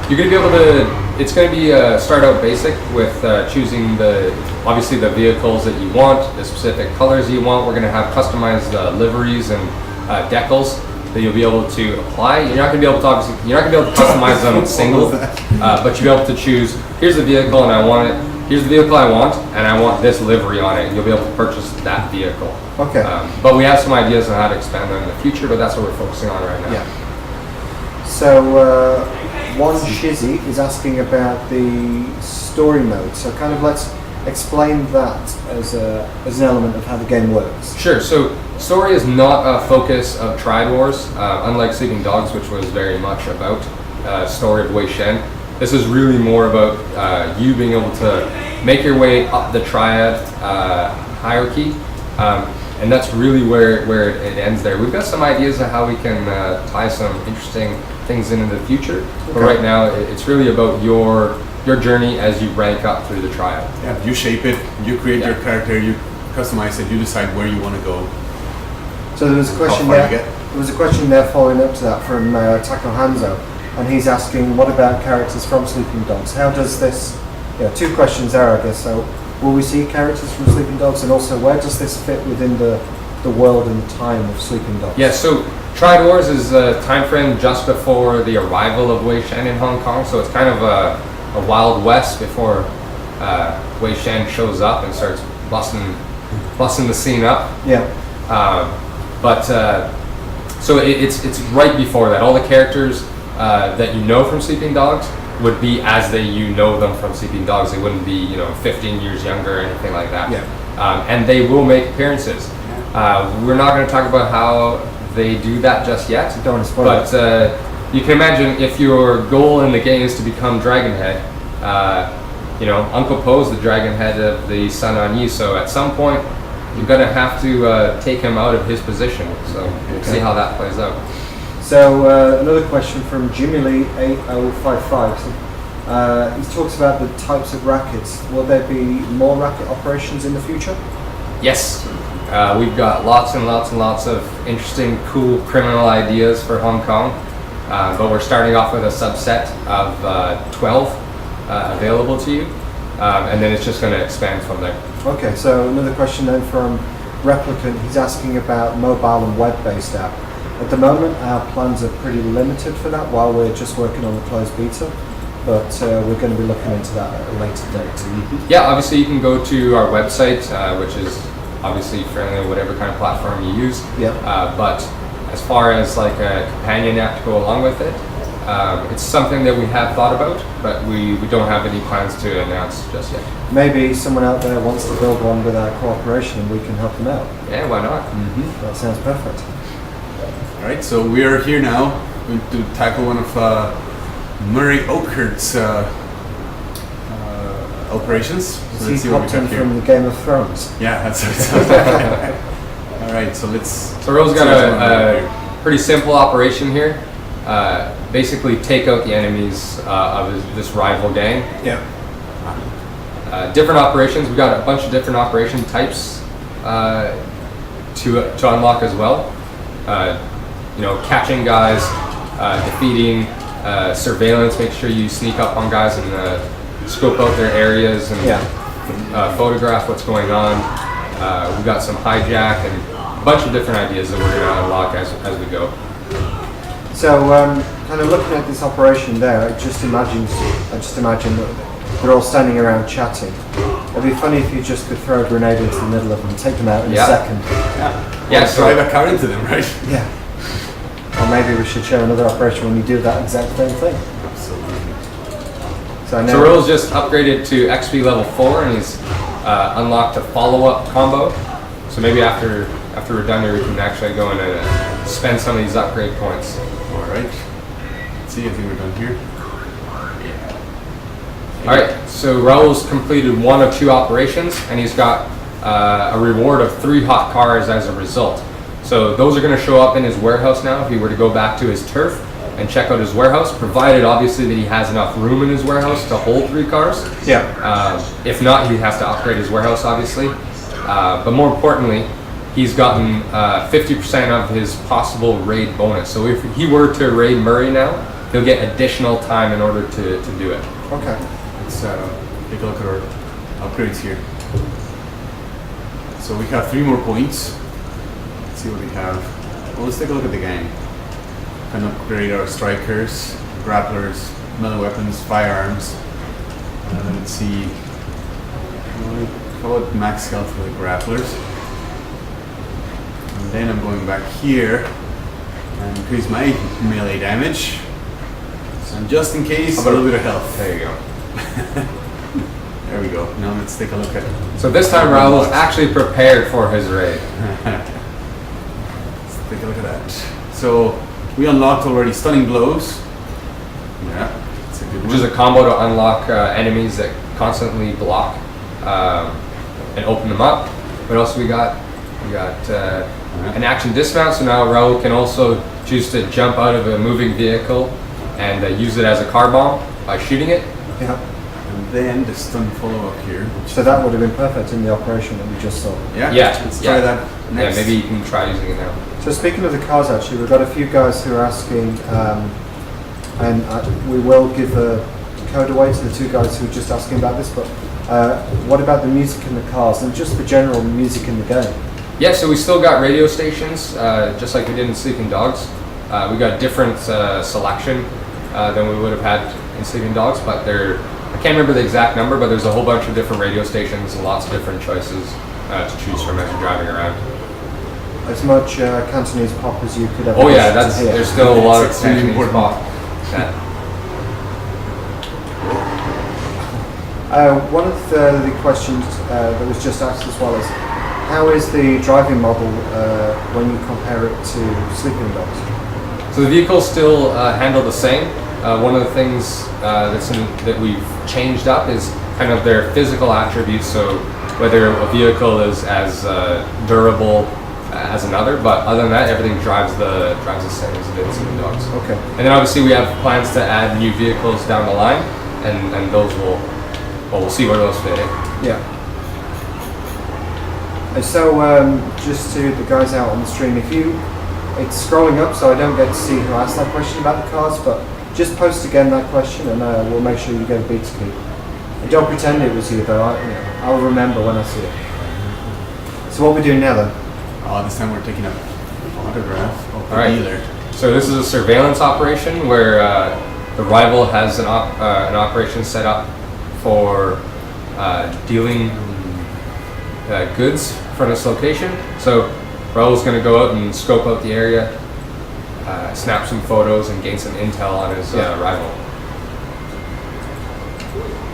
you're going to be able to. It's going to be start out basic with choosing obviously the vehicles that you want, the specific colors you want. We're going to have customized liveries and decals that you'll be able to apply. You're not going to be able to customize them single, but you'll be able to choose. Here's the vehicle, and I want it. Here's the vehicle I want, and I want this livery on it. And you'll be able to purchase that vehicle. Okay. But we have some ideas on how to expand them in the future, but that's what we're focusing on right now. Yeah. So one Shizzy is asking about the story mode. So kind of let's explain that as an element of how the game works. Sure. So story is not a focus of Triad Wars, unlike Sleeping Dogs, which was very much about story of Wei Shen. This is really more about you being able to make your way up the Triad hierarchy, and that's really where it ends there. We've got some ideas of how we can tie some interesting things in the future, but right now it's really about your journey as you rank up through the Triad. Yeah, you shape it, you create your character, you customize it, you decide where you want to go. So there was a question far you there. get. There was a question there following up to that from Taco Hanzo, and he's asking, what about characters from Sleeping Dogs? How does this? Yeah, 2 questions there, I guess. So, will we see characters from Sleeping Dogs, and also where does this fit within the world and time of Sleeping Dogs? Yeah, so Triad Wars is a time frame just before the arrival of Wei Shen in Hong Kong, so it's kind of a Wild West before Wei Shen shows up and starts busting the scene up. Yeah. So it's right before that. All the characters that you know from Sleeping Dogs would be as you know them from Sleeping Dogs. They wouldn't be 15 years younger or anything like that. Yeah. And they will make appearances. We're not going to talk about how they do that just yet. Don't want to spoil But you can imagine if your goal in the game is to become Dragonhead. Uncle Po's the Dragonhead of the Sun On Yi. So at some point, you're going to have to take him out of his position. So we'll see how that plays out. So another question from Jimmy Lee 8055. He talks about the types of rackets. Will there be more racket operations in the future? Yes. We've got lots and lots and lots of interesting, cool criminal ideas for Hong Kong. But we're starting off with a subset of 12 available to you. And then it's just going to expand from there. Okay, so another question then from Replicant. He's asking about mobile and web-based app. At the moment, our plans are pretty limited for that while we're just working on the closed beta. but we're going to be looking into that at a later date. Yeah, obviously you can go to our website, which is obviously friendly to whatever kind of platform you use. Yeah. But as far as like a companion app to go along with it, it's something that we have thought about, but we don't have any plans to announce just yet. Maybe someone out there wants to build one with our cooperation and we can help them out. Yeah, why not? That sounds perfect. All right, so we are here now going to tackle one of Murray Oakhurst's operations. So let's see what we Captain got here. from the Game of Thrones. Yeah, that's what it sounds like. All right, so let's. So Ro's got see what's going on a here. pretty simple operation here. Basically take out the enemies of this rival gang. Yeah. Different operations. We got a bunch of different operation types to unlock as well. You know, catching guys, defeating, surveillance. Make sure you sneak up on guys and scope out their areas and photograph what's going on. We got some hijack and a bunch of different ideas that we're going to unlock as we go. So, kind of looking at this operation there, I just imagine that they're all standing around chatting. It'd be funny if you just could throw a grenade into the middle of them, take them out in a second. Yeah, so drive a car into them, right? Yeah. Or maybe we should show another operation when you do that exact same thing. Absolutely. So, So Ro's just upgraded to XP level 4 and he's unlocked a follow-up combo. So maybe after we're done here, we can actually go in and spend some of these upgrade points. All right. Let's see, I think we're done here. All right, so Raul's completed 1 of 2 operations, and he's got a reward of 3 hot cars as a result. So those are going to show up in his warehouse now if he were to go back to his turf and check out his warehouse, provided obviously that he has enough room in his warehouse to hold 3 cars. Yeah. If not, he has to upgrade his warehouse, obviously. But more importantly, he's gotten 50% of his possible raid bonus. So if he were to raid Murray now, he'll get additional time in order to do it. Okay. Let's take a look at our upgrades here. So we have 3 more points. Let's see what we have. Well, let's take a look at the gang. Can upgrade our strikers, grapplers, melee weapons, firearms. Let's see. We'll call it max health for the grapplers. And then I'm going back here and increase my melee damage. And just in case, a little bit of health. There you go. There we go. Now let's take a look at it. So this time Raul is actually prepared for his raid. Let's take a look at that. So we unlocked already stunning blows. Yeah, it's a good Which one. is a combo to unlock enemies that constantly block and open them up. What else we got? We got an action dismount, so now Raul can also choose to jump out of a moving vehicle and use it as a car bomb by shooting it. Yeah. And then the stun follow-up here. So that would have been perfect in the operation that we just saw. Yeah, Yeah, let's try that next. Yeah, maybe you can try using it now. So speaking of the cars, actually, we've got a few guys who are asking, and we will give a code away to the 2 guys who are just asking about this, but what about the music in the cars and just the general music in the game? Yeah, so we still got radio stations, just like we did in Sleeping Dogs. We got different selection than we would have had in Sleeping Dogs, but I can't remember the exact number, but there's a whole bunch of different radio stations and lots of different choices to choose from as you're driving around. As much Cantonese pop as you could ever Oh yeah, wish to hear. there's still a lot of It's really Cantonese important. pop. Yeah. One of the questions that was just asked as well is, how is the driving model when you compare it to Sleeping Dogs? So the vehicles still handle the same. One of the things that we've changed up is kind of their physical attributes. So whether a vehicle is as durable as another, but other than that, everything drives the same as it did in Sleeping Dogs. Okay. And then obviously we have plans to add new vehicles down the line, and those we'll see where those fit in. Yeah. So just to the guys out on the stream, it's scrolling up, so I don't get to see who asked that question about the cars, but just post again that question, and we'll make sure you get a beat to keep. And don't pretend it was you, though. I'll remember when I see it. So what are we doing now, then? This time we're taking a photograph of the All right. dealer. So this is a surveillance operation where The Rival has an operation set up for dealing goods from this location. So Raul's going to go out and scope out the area, snap some photos, and gain some intel on his rival.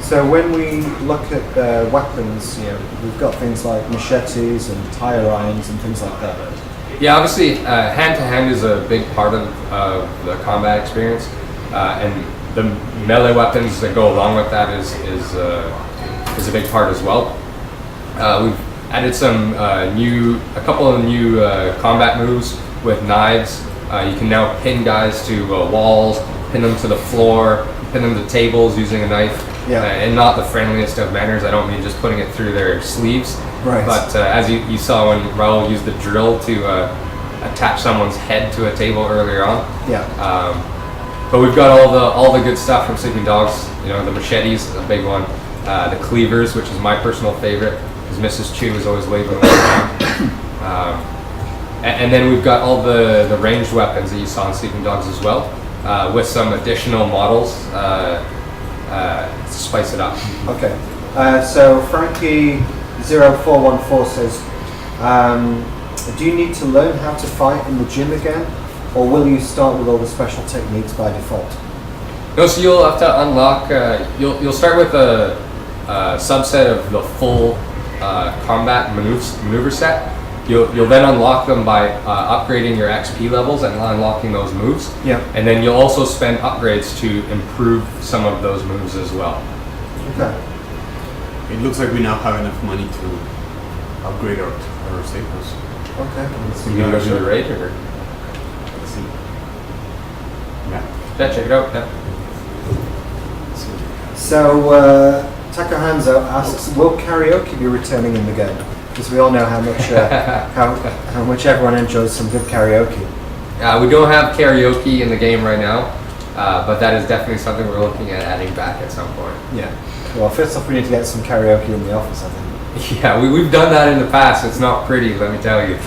So when we look at weapons, we've got things like machetes and tire irons and things like that. Yeah, obviously, hand-to-hand is a big part of the combat experience, and the melee weapons that go along with that is a big part as well. We've added a couple of new combat moves with knives. You can now pin guys to walls, pin them to the floor, pin them to tables using a knife. And not the friendliest of manners. I don't mean just putting it through their sleeves. Right. But as you saw when Raul used the drill to attach someone's head to a table earlier on. Yeah. But we've got all the good stuff from Sleeping Dogs. The machetes, a big one. The cleavers, which is my personal favorite, because Mrs. Chu is always labeling them around. And then we've got all the ranged weapons that you saw in Sleeping Dogs as well, with some additional models to spice it up. Okay. So Frankie0414 says, do you need to learn how to fight in the gym again, or will you start with all the special techniques by default? No, so you'll have to unlock. You'll start with a subset of the full combat maneuver set. You'll then unlock them by upgrading your XP levels and unlocking those moves. Yeah. And then you'll also spend upgrades to improve some of those moves as well. Okay. It looks like we now have enough money to upgrade our staples. Okay. You can go to the raid or? Let's see. Yeah. Yeah, check it out. Yeah. So Takahanzo asks, will karaoke be returning in the game? Because we all know how much how much everyone enjoys some good karaoke. We don't have karaoke in the game right now, but that is definitely something we're looking at adding back at some point. Yeah. Well, first off, we need to get some karaoke in the office, I think. Yeah, we've done that in the past. It's not pretty, let me tell you.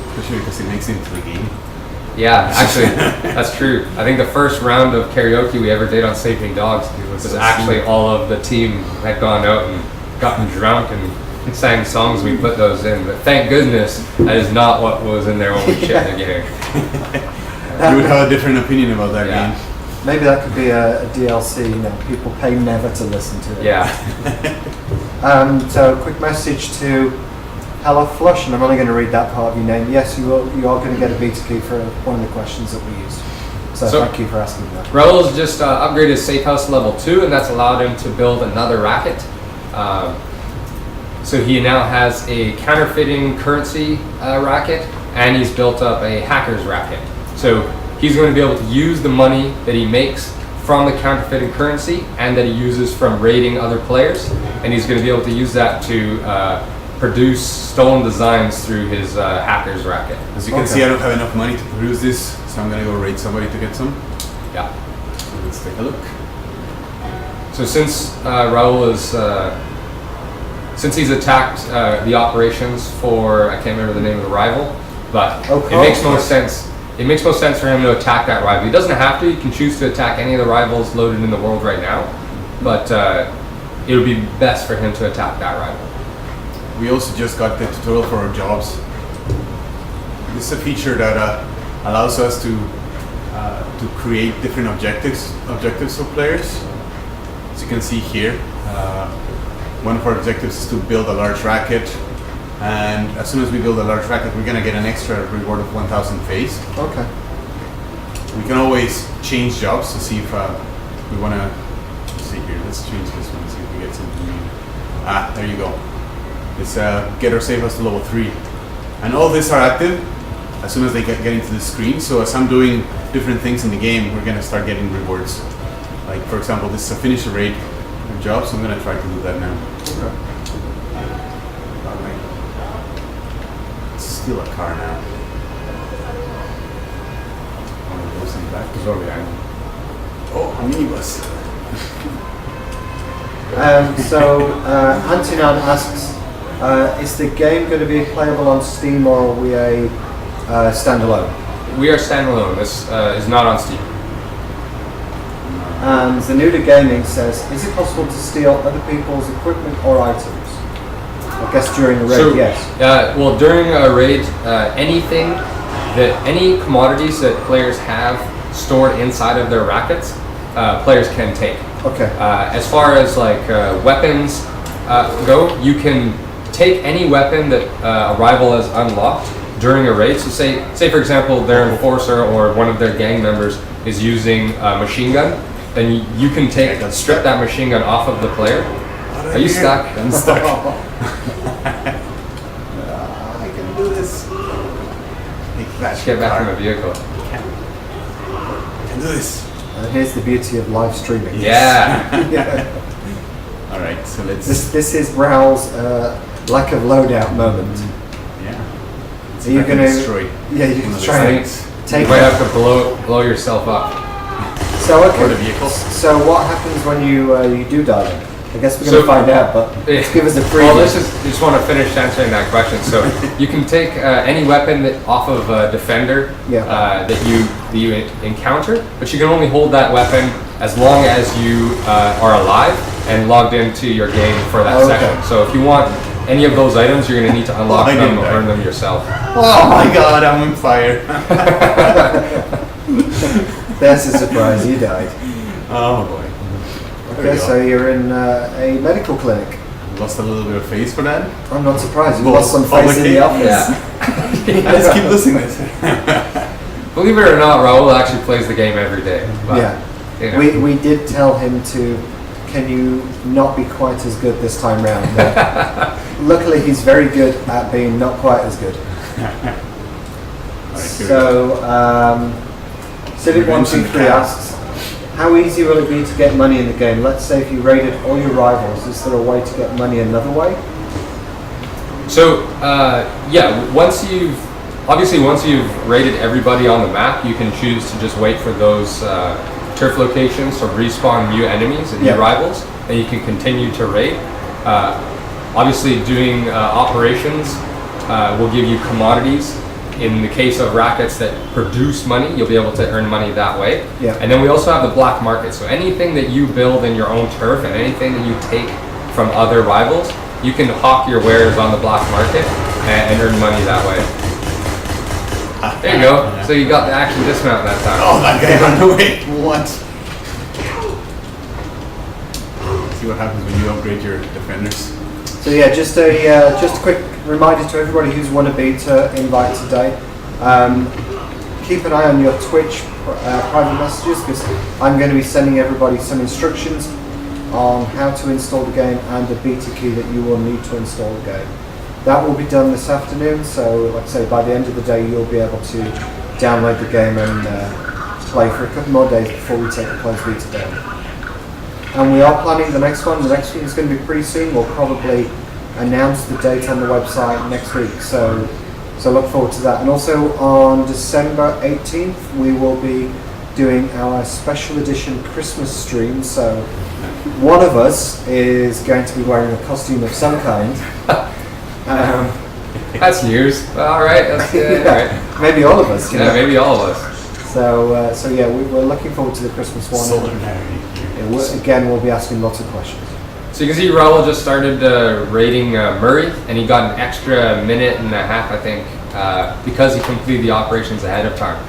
Especially because it makes it into the game. Yeah, actually, that's true. I think the first round of karaoke we ever did on Sleeping Dogs was actually all of the team had gone out and gotten drunk and sang songs. We put those in, but thank goodness that is not what was in there when we shipped the game. You would have a different opinion about that game. Maybe that could be a DLC. People pay never to listen to it. Yeah. So, quick message to Hello Flush, and I'm only going to read that part of your name. Yes, you are going to get a beta key for one of the questions that we used. So thank you for asking that. Raul's just upgraded Safe House level 2, and that's allowed him to build another racket. So he now has a counterfeiting currency racket, and he's built up a hacker's racket. So he's going to be able to use the money that he makes from the counterfeiting currency and that he uses from raiding other players, and he's going to be able to use that to produce stolen designs through his hacker's racket. As you can see, I don't have enough money to produce this, so I'm going to go raid somebody to get some. Yeah. So let's take a look. So since Raul is, since he's attacked the operations for, I can't remember the name of the rival, but it makes most sense. It makes most sense for him to attack that rival. He doesn't have to. He can choose to attack any of the rivals loaded in the world right now, but it would be best for him to attack that rival. We also just got the tutorial for our jobs. This is a feature that allows us to create different objectives for players. As you can see here, one of our objectives is to build a large racket, and as soon as we build a large racket, we're gonna get an extra reward of 1,000 phase. Okay. We can always change jobs to see if we wanna. Let's see here. Let's change this one. See if we get something new. There you go. It's get our save us to level 3, and all these are active as soon as they get into the screen. So as I'm doing different things in the game, we're gonna start getting rewards. Like for example, this is a finish a raid job, so I'm gonna try to do that now. Okay. Let's steal a car now. One of those in the back. He's over behind him. Oh, a minibus. So Antinan asks, is the game going to be playable on Steam, or are we a standalone? We are standalone. This is not on Steam. And Zanuda Gaming says, is it possible to steal other people's equipment or items? I guess during a raid, yes. Well, during a raid, any commodities that players have stored inside of their rackets, players can take. Okay. As far as like weapons go, you can take any weapon that a rival has unlocked during a raid. So say for example, their enforcer or one of their gang members is using a machine gun, then you can strip that machine gun off of the player. Are you stuck? I'm stuck. I can do this. Just get back in the vehicle. I can do this. Here's the beauty of live streaming. Yeah. Yeah. All right, so let's. This is Raul's lack of loadout moment. Yeah. Are you gonna destroy? Yeah, you can try and You take might it. have to blow yourself up. So Or the okay. vehicles. So what happens when you do die then? I guess we're gonna find out, but let's give us a preview. Well, just want to finish answering that question. So you can take any weapon off of a defender that you encounter, but you can only hold that weapon as long as you are alive and logged into your game for that session. So if you want any of those items, you're going to need to unlock them or earn them yourself. Oh my god, I'm on fire. That's a surprise, you died. Oh boy. Okay, so you're in a medical clinic. Lost a little bit of face for that. I'm not surprised. You Well, lost some face in the okay. office. Let's keep listening to this. Believe it or not, Raul actually plays the game every day. But, Yeah. you know. We did tell him can you not be quite as good this time round? But luckily, he's very good at being not quite as good. So, Civic123 asks, how easy will it be to get money in the game? Let's say if you raided all your rivals, is there a way to get money another way? So once you've raided everybody on the map, you can choose to just wait for those turf locations to respawn new enemies and new rivals, and you can continue to raid. Obviously, doing operations will give you commodities. In the case of rackets that produce money, you'll be able to earn money that way. Yeah. And then we also have the black market. So anything that you build in your own turf and anything that you take from other rivals, you can hawk your wares on the black market and earn money that way. There you go. So you got the action dismount that time. Oh, that guy ran away. What? See what happens when you upgrade your defenders. So yeah, just a quick reminder to everybody who's won a beta invite today. Keep an eye on your Twitch private messages, because I'm going to be sending everybody some instructions on how to install the game and the beta key that you will need to install the game. That will be done this afternoon, so like I say, by the end of the day you'll be able to download the game and play for a couple more days before we take the closed beta down. And we are planning the next one. The next one is going to be pretty soon. We'll probably announce the date on the website next week, so look forward to that. And also on December 18th we will be doing our special edition Christmas stream, so one of us is going to be wearing a costume of some kind. That's news. All right. That's good. Yeah, All right. maybe all of us. Yeah, maybe all of us. So yeah, we're looking forward to the Christmas one. Again, we'll be asking lots of questions. So you can see Raul just started raiding Murray, and he got an extra minute and a half, I think, because he completed the operations ahead of time.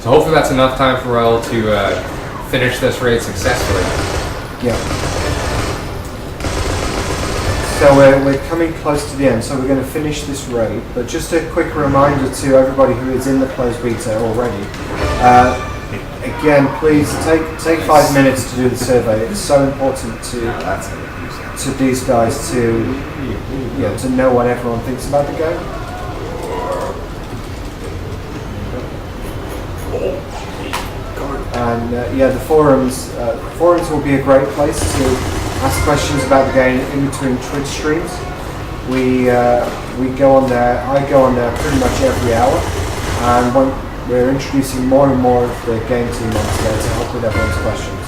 So hopefully that's enough time for Raul to finish this raid successfully. Yeah. So we're coming close to the end, so we're going to finish this raid. But just a quick reminder to everybody who is in the closed beta already. Again, please take 5 minutes to do the survey. It's so important to these guys to know what everyone thinks about the game. And the forums will be a great place to ask questions about the game in between Twitch streams. We go on there. I go on there pretty much every hour, and we're introducing more and more of the game team onto there to help with everyone's questions.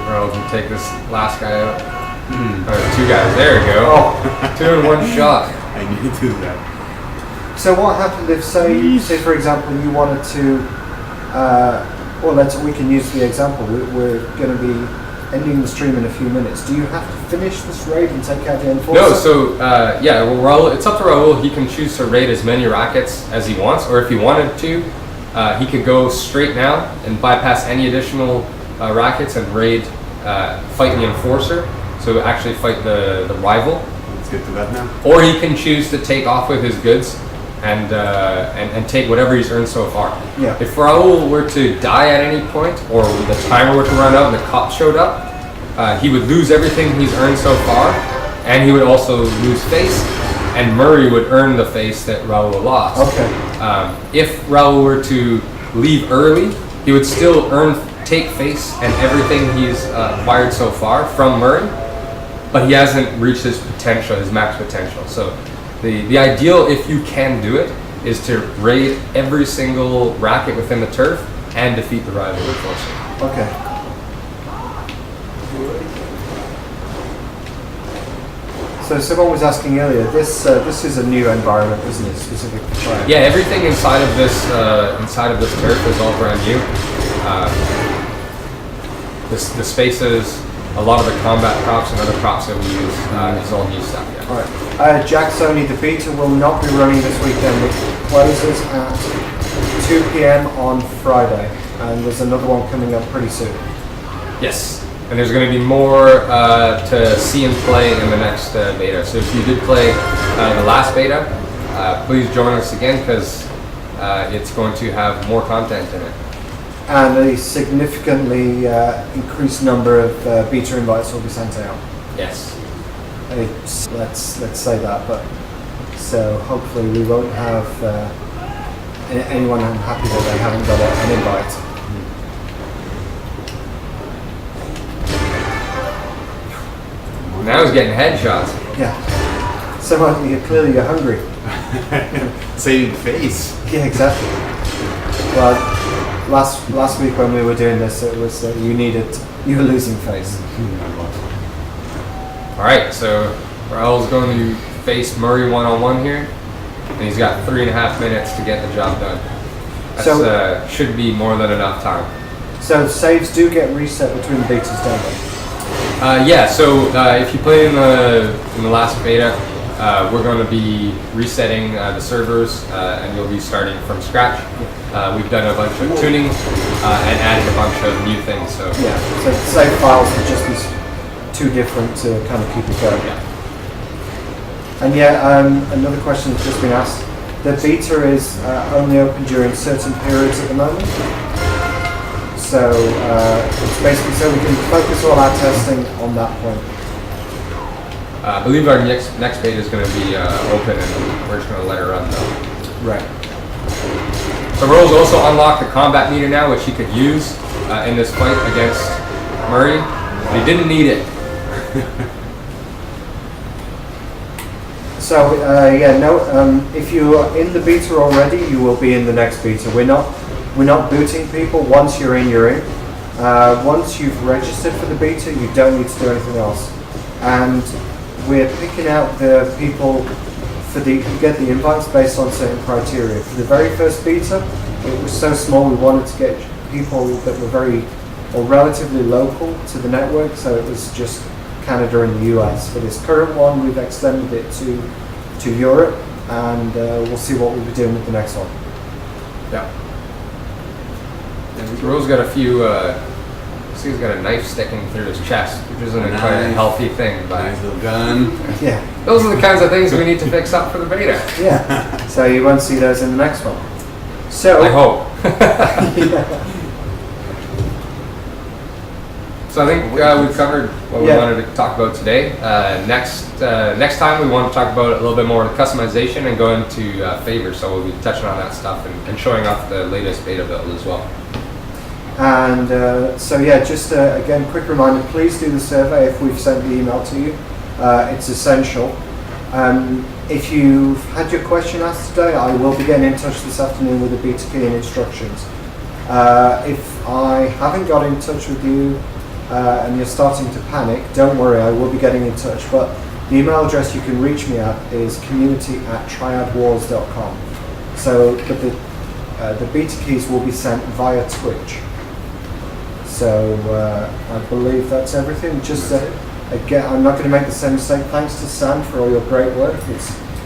Raul can take this last guy out. Or 2 guys. There we go. Oh. 2 in 1 shot. I need to do that. So what happened if, say for example, you wanted to well, we can use the example. We're going to be ending the stream in a few minutes. Do you have to finish this raid and take out the enforcer? No, so yeah, well, Raul, it's up to Raul. He can choose to raid as many rackets as he wants, or if he wanted to, he could go straight now and bypass any additional rackets and raid, fight the enforcer, so actually fight the rival. Let's get to that now. Or he can choose to take off with his goods and take whatever he's earned so far. Yeah. If Raul were to die at any point, or the timer were to run out and the cops showed up, he would lose everything he's earned so far, and he would also lose face, and Murray would earn the face that Raul lost. Okay. If Raul were to leave early, he would still take face and everything he's acquired so far from Murray, but he hasn't reached his potential, his max potential. So the ideal, if you can do it, is to raid every single racket within the turf and defeat the rival enforcer. Okay. So someone was asking earlier, this is a new environment, isn't it, specific for Triad? Yeah, everything inside of this turf is all brand new. The spaces, a lot of the combat props and other props that we use is all new stuff. Yeah. All right. Jack Sony, the beta will not be running this weekend. It closes at 2 p.m. on Friday, and there's another one coming up pretty soon. Yes, and there's going to be more to see and play in the next beta. So if you did play the last beta, please join us again, because it's going to have more content in it. And a significantly increased number of beta invites will be sent out. Yes. Let's say that, but so hopefully we won't have anyone unhappy that they haven't got an invite. Now he's getting headshots. Yeah. So clearly you're hungry. Saving face. Yeah, exactly. Well, last week when we were doing this, it was you were losing face. All right, so Raul's going to face Murray one-on-one here, and he's got 3.5 minutes to get the job done. That should be more than enough time. So saves do get reset between the betas, don't they? Yeah. So if you play in the last beta, we're going to be resetting the servers, and you'll be starting from scratch. We've done a bunch of tuning and added a bunch of new things. So yeah. So save files would just be too different to kind of keep it going. Yeah. And yeah, another question that's just been asked. The beta is only open during certain periods at the moment. So it's basically so we can focus all our testing on that point. I believe our next beta is going to be open, and we're just going to let it run though. Right. So Raul's also unlocked the combat meter now, which he could use in this fight against Murray, but he didn't need it. So yeah, no. If you are in the beta already, you will be in the next beta. We're not booting people. Once you're in, you're in. Once you've registered for the beta, you don't need to do anything else. And we're picking out the people who get the invites based on certain criteria. For the very first beta, it was so small we wanted to get people that were relatively local to the network, so it was just Canada and the US. For this current one, we've extended it to Europe, and we'll see what we'll be doing with the next one. Yeah. Raul's got a few. He's got a knife sticking through his chest, which isn't quite a healthy thing. But nice little gun. Yeah. Those are the kinds of things we need to fix up for the beta. Yeah. So you won't see those in the next one. So I hope. Yeah. So I think we've covered what we wanted to talk about today. Next time we want to talk about a little bit more customization and go into favors. So we'll be touching on that stuff and showing off the latest beta build as well. And so yeah, just again, quick reminder, please do the survey if we've sent the email to you. It's essential. If you've had your question asked today, I will be getting in touch this afternoon with the beta key and instructions. If I haven't got in touch with you and you're starting to panic, don't worry, I will be getting in touch. But the email address you can reach me at is community@triadwars.com. So, but The beta keys will be sent via Twitch. So I believe that's everything. Just again, I'm not going to make the same mistake. Thanks to Sam for all your great work.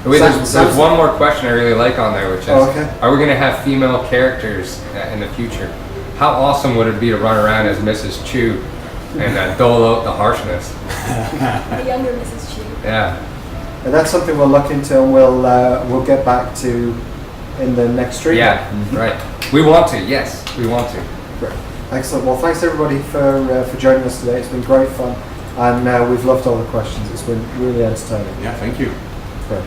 Wait, there's one more question I really like on there, which is, are we going to have female characters in the future? How awesome would it be to run around as Mrs. Chu and dole out the harshness? The younger Mrs. Chu. Yeah. And that's something we'll look into, and we'll get back to in the next stream. Yeah, right. We want to. Yes, we want to. Great. Excellent. Well, thanks everybody for joining us today. It's been great fun, and we've loved all the questions. It's been really entertaining. Yeah, thank you. Great.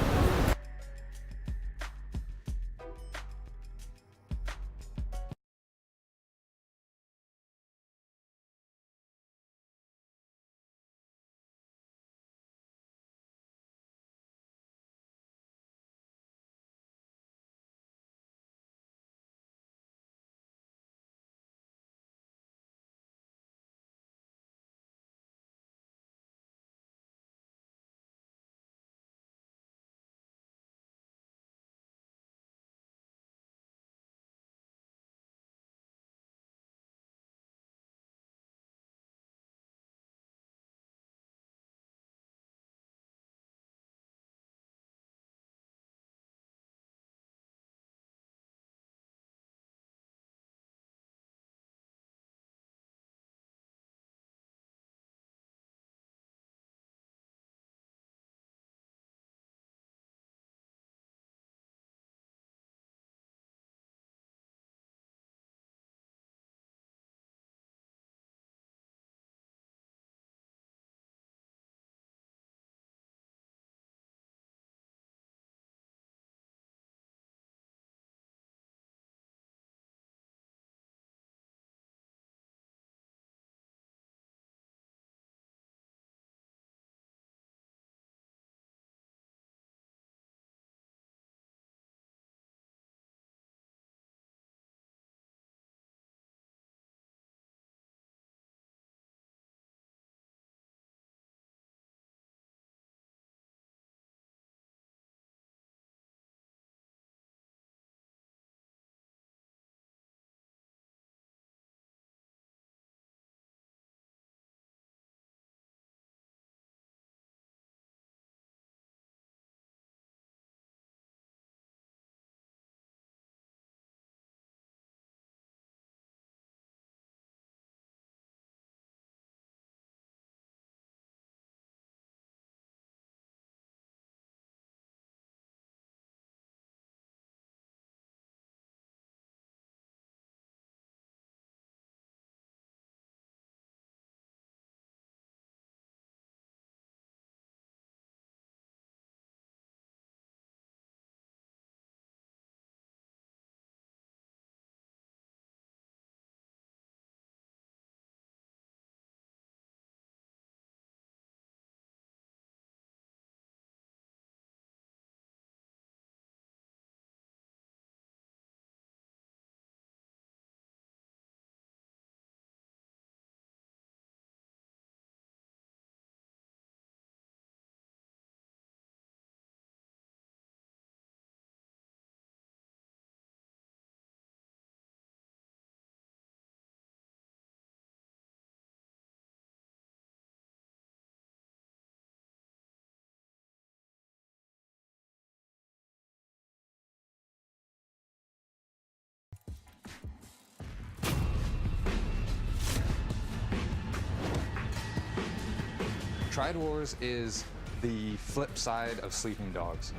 Triad Wars is the flip side of Sleeping Dogs.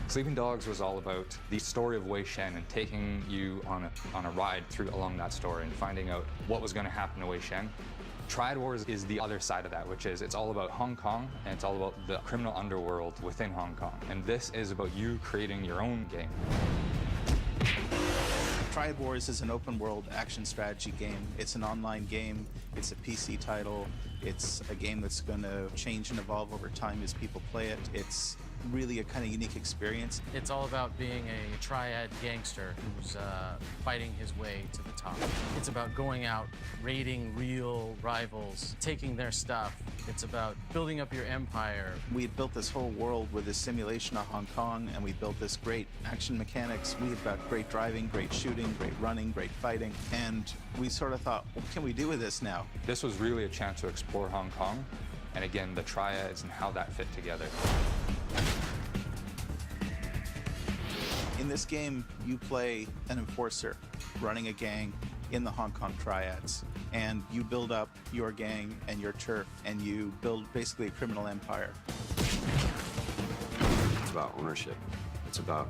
Sleeping Dogs was all about the story of Wei Shen and taking you on a ride along that story and finding out what was going to happen to Wei Shen. Triad Wars is the other side of that, which is it's all about Hong Kong and it's all about the criminal underworld within Hong Kong. And this is about you creating your own game. Triad Wars is an open world action strategy game. It's an online game. It's a PC title. It's a game that's going to change and evolve over time as people play it. It's really a kind of unique experience. It's all about being a triad gangster who's fighting his way to the top. It's about going out, raiding real rivals, taking their stuff. It's about building up your empire. We had built this whole world with this simulation of Hong Kong, and we built this great action mechanics. We had got great driving, great shooting, great running, great fighting, and we sort of thought, what can we do with this now? This was really a chance to explore Hong Kong, and again, the triads and how that fit together. In this game, you play an enforcer running a gang in the Hong Kong triads, and you build up your gang and your turf, and you build basically a criminal empire. It's about ownership. It's about,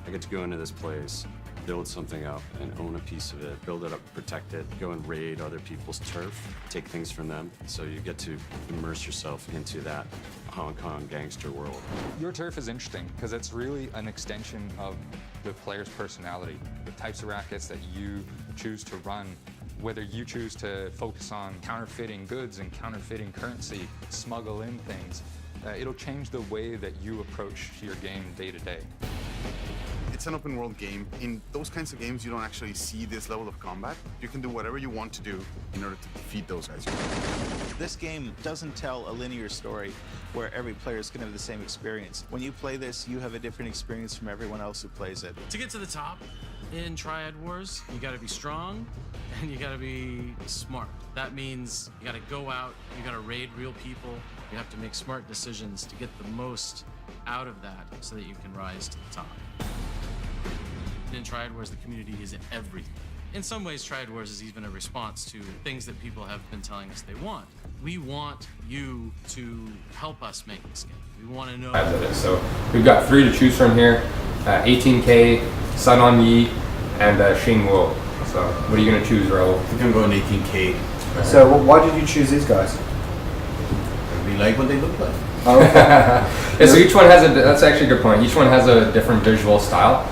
I get to go into this place, build something up and own a piece of it, build it up, protect it, go and raid other people's turf, take things from them. So you get to immerse yourself into that Hong Kong gangster world. Your turf is interesting because it's really an extension of the player's personality. The types of rackets that you choose to run, whether you choose to focus on counterfeiting goods and counterfeiting currency, smuggle in things, it'll change the way that you approach your game day to day. It's an open world game. In those kinds of games, you don't actually see this level of combat. You can do whatever you want to do in order to defeat those guys. This game doesn't tell a linear story where every player is going to have the same experience. When you play this, you have a different experience from everyone else who plays it. To get to the top in Triad Wars, you gotta be strong and you gotta be smart. That means you gotta go out, you gotta raid real people, you have to make smart decisions to get the most out of that so that you can rise to the top. In Triad Wars, the community is everything. In some ways, Triad Wars is even a response to things that people have been telling us they want. We want you to help us make this game. We want to know. So we've got 3 to choose from here: 18K, Sun On Yi, and Xing Wu. So what are you going to choose, Raul? I think I'm going 18K. So why did you choose these guys? We like what they look like. Oh, okay. Yeah, so each one has that's actually a good point. Each one has a different visual style.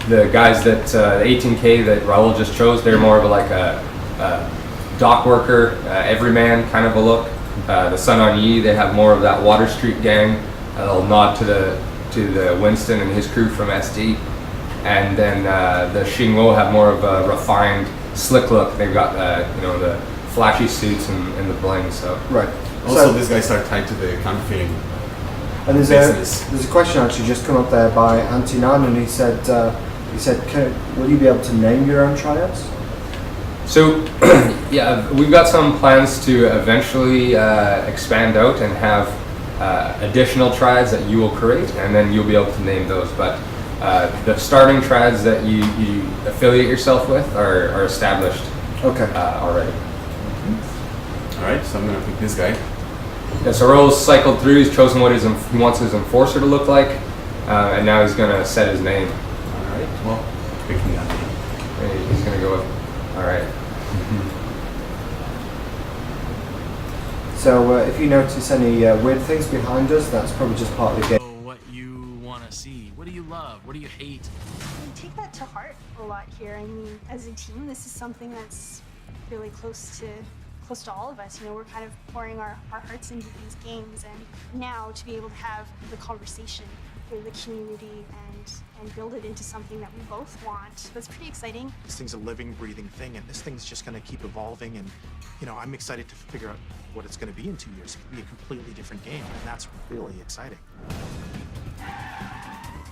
The guys that, the 18K that Raul just chose, they're more of like a dock worker, everyman kind of a look. The Sun On Yi, they have more of that Water Street gang. A little nod to the Winston and his crew from SD. And then the Xing Wu have more of a refined, slick look. They've got the flashy suits and the bling. So Right. Also, these guys are tied to the counterfeiting. And there's a question actually just come up there by Antinan, and he said, will you be able to name your own triads? So, yeah, we've got some plans to eventually expand out and have additional triads that you will create, and then you'll be able to name those. But the starting triads that you affiliate yourself with are established already. All right, so I'm gonna pick this guy. Yeah, so Raul's cycled through, he's chosen what he wants his enforcer to look like, and now he's going to set his name. All right, well, picking that. And he's going to go with, all right. So if you notice any weird things behind us, that's probably just part of the game. what you want to see. What do you love? What do you hate? We take that to heart a lot here. I mean, as a team, this is something that's really close to all of us. You know, we're kind of pouring our hearts into these games, and now to be able to have the conversation with the community and build it into something that we both want, that's pretty exciting. This thing's a living, breathing thing, and this thing's just going to keep evolving. And I'm excited to figure out what it's going to be in 2 years. It could be a completely different game, and that's really exciting.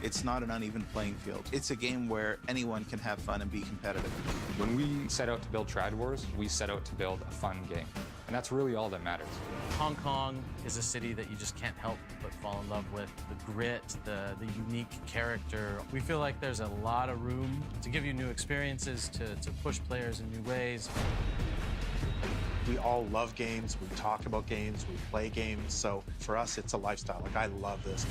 It's not an uneven playing field. It's a game where anyone can have fun and be competitive. When we set out to build Triad Wars, we set out to build a fun game. And that's really all that matters. Hong Kong is a city that you just can't help but fall in love with. The grit, the unique character. We feel like there's a lot of room to give you new experiences, to push players in new ways. We all love games, we talk about games, we play games, so for us it's a lifestyle. Like, I love this.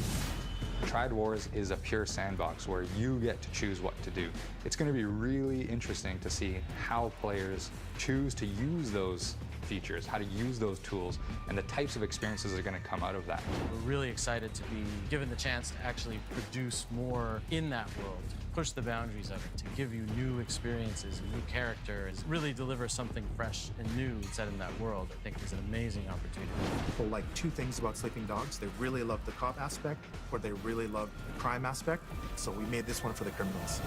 Triad Wars is a pure sandbox where you get to choose what to do. It's going to be really interesting to see how players choose to use those features, how to use those tools, and the types of experiences that are going to come out of that. We're really excited to be given the chance to actually produce more in that world, push the boundaries of it, to give you new experiences, new characters, really deliver something fresh and new set in that world. I think is an amazing opportunity. People like two things about Sleeping Dogs. They really love the cop aspect, or they really love the crime aspect. So we made this one for the criminals.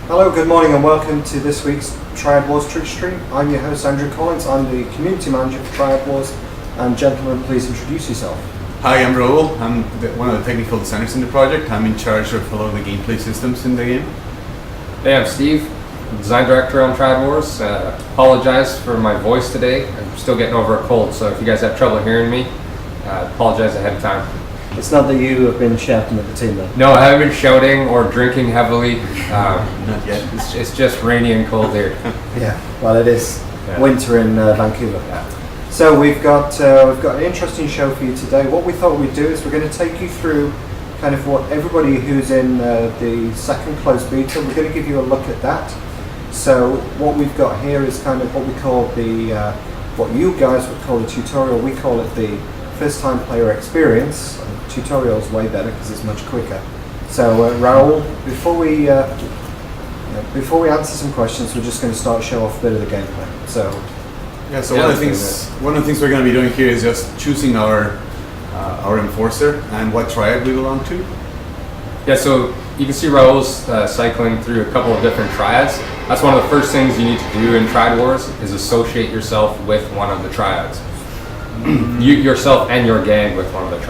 Hello, good morning and welcome to this week's Triad Wars Twitch stream. I'm your host Andrew Collins, I'm the community manager for Triad Wars, and gentlemen, please introduce yourself. Hi, I'm Raul. I'm one of the technical designers in the project. I'm in charge of a lot of the gameplay systems in the game. Hey, I'm Steve, design director on Triad Wars. Apologize for my voice today. I'm still getting over a cold, so if you guys have trouble hearing me, apologize ahead of time. It's not that you have been shouting at the team then? No, I haven't been shouting or drinking heavily. Not yet. It's just rainy and cold here. Yeah, well it is Yeah. winter in Vancouver. Yeah. So we've got an interesting show for you today. What we thought we'd do is we're going to take you through kind of what everybody who's in the second closed beta, we're going to give you a look at that. So what we've got here is kind of what we call the, what you guys would call a tutorial, we call it the first time player experience. Tutorial is way better because it's much quicker. So Raul, before we answer some questions, we're just going to start show off a bit of the gameplay. So Yeah, so one of the things we're going to be doing here is just choosing our enforcer and what triad we belong to. Yeah, so you can see Raul's cycling through a couple of different triads. That's one of the first things you need to do in Triad Wars is associate yourself with one of the triads. You yourself and your gang with one of the triads.